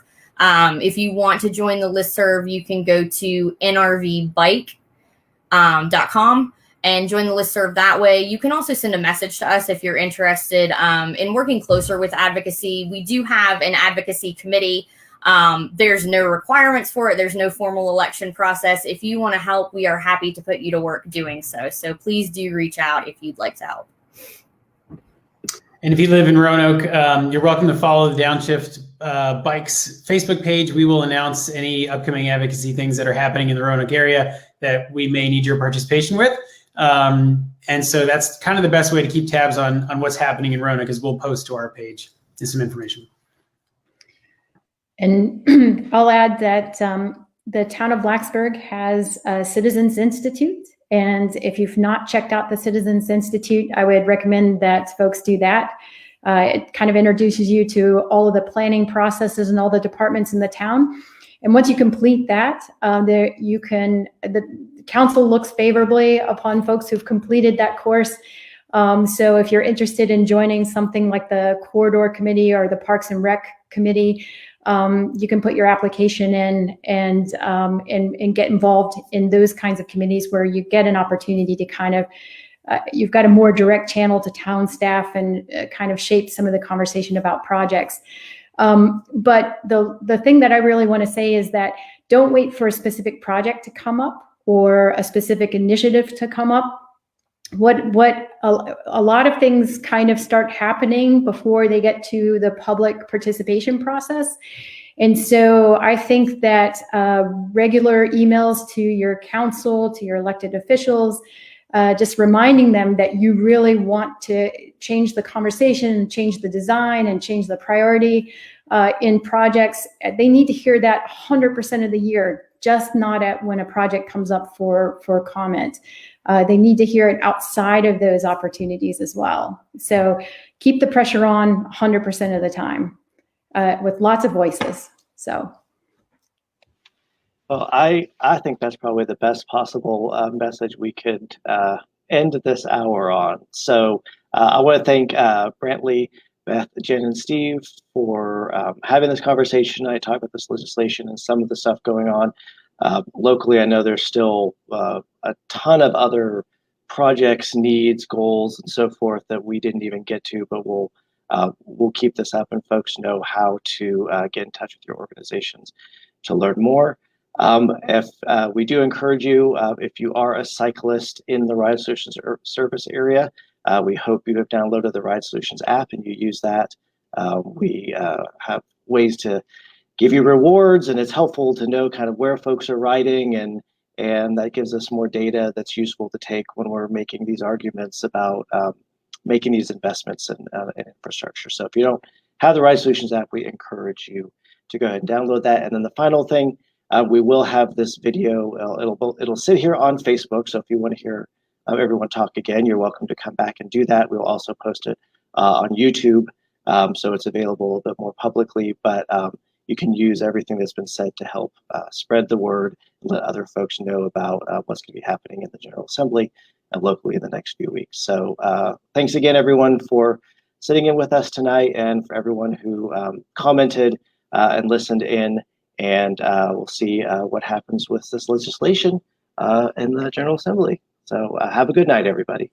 If you want to join the listserv, you can go to nrvbike.com and join the listserv that way. You can also send a message to us if you're interested in working closer with advocacy. We do have an advocacy committee. There's no requirements for it. There's no formal election process. If you want to help, we are happy to put you to work doing so. So please do reach out if you'd like to help. And if you live in Roanoke, you're welcome to follow the Downshift Bikes Facebook page. We will announce any upcoming advocacy things that are happening in the Roanoke area that we may need your participation with. And so that's kind of the best way to keep tabs on what's happening in Roanoke, is we'll post to our page some information. And I'll add that the town of Blacksburg has a Citizens Institute. And if you've not checked out the Citizens Institute, I would recommend that folks do that. It kind of introduces you to all of the planning processes and all the departments in the town. And once you complete that, the council looks favorably upon folks who've completed that course. So if you're interested in joining something like the Corridor Committee or the Parks and Rec Committee, you can put your application in and get involved in those kinds of committees where you get an opportunity to kind of, you've got a more direct channel to town staff and kind of shape some of the conversation about projects. But the thing that I really want to say is that don't wait for a specific project to come up or a specific initiative to come up. A lot of things kind of start happening before they get to the public participation process. And so I think that regular emails to your council, to your elected officials, just reminding them that you really want to change the conversation, change the design, and change the priority in projects. They need to hear that 100% of the year, just not when a project comes up for comment. They need to hear it outside of those opportunities as well. So keep the pressure on 100% of the time with lots of voices. So. Well, I think that's probably the best possible message we could end this hour on. So I want to thank Brantley, Beth, Jen, and Steve for having this conversation. I talked about this legislation and some of the stuff going on. Locally, I know there's still a ton of other projects, needs, goals, and so forth that we didn't even get to, but we'll keep this up and folks know how to get in touch with your organizations to learn more. If we do encourage you, if you are a cyclist in the Ride Solutions service area, we hope you have downloaded the Ride Solutions app and you use that. We have ways to give you rewards, and it's helpful to know kind of where folks are riding, and that gives us more data that's useful to take when we're making these arguments about making these investments in infrastructure. So if you don't have the Ride Solutions app, we encourage you to go ahead and download that. And then the final thing, we will have this video. It'll sit here on Facebook. So if you want to hear everyone talk again, you're welcome to come back and do that. We'll also post it on YouTube, so it's available a little bit more publicly. But you can use everything that's been said to help spread the word and let other folks know about what's going to be happening in the General Assembly and locally in the next few weeks. So thanks again, everyone, for sitting in with us tonight, and for everyone who commented and listened in. And we'll see what happens with this legislation in the General Assembly. So have a good night, everybody.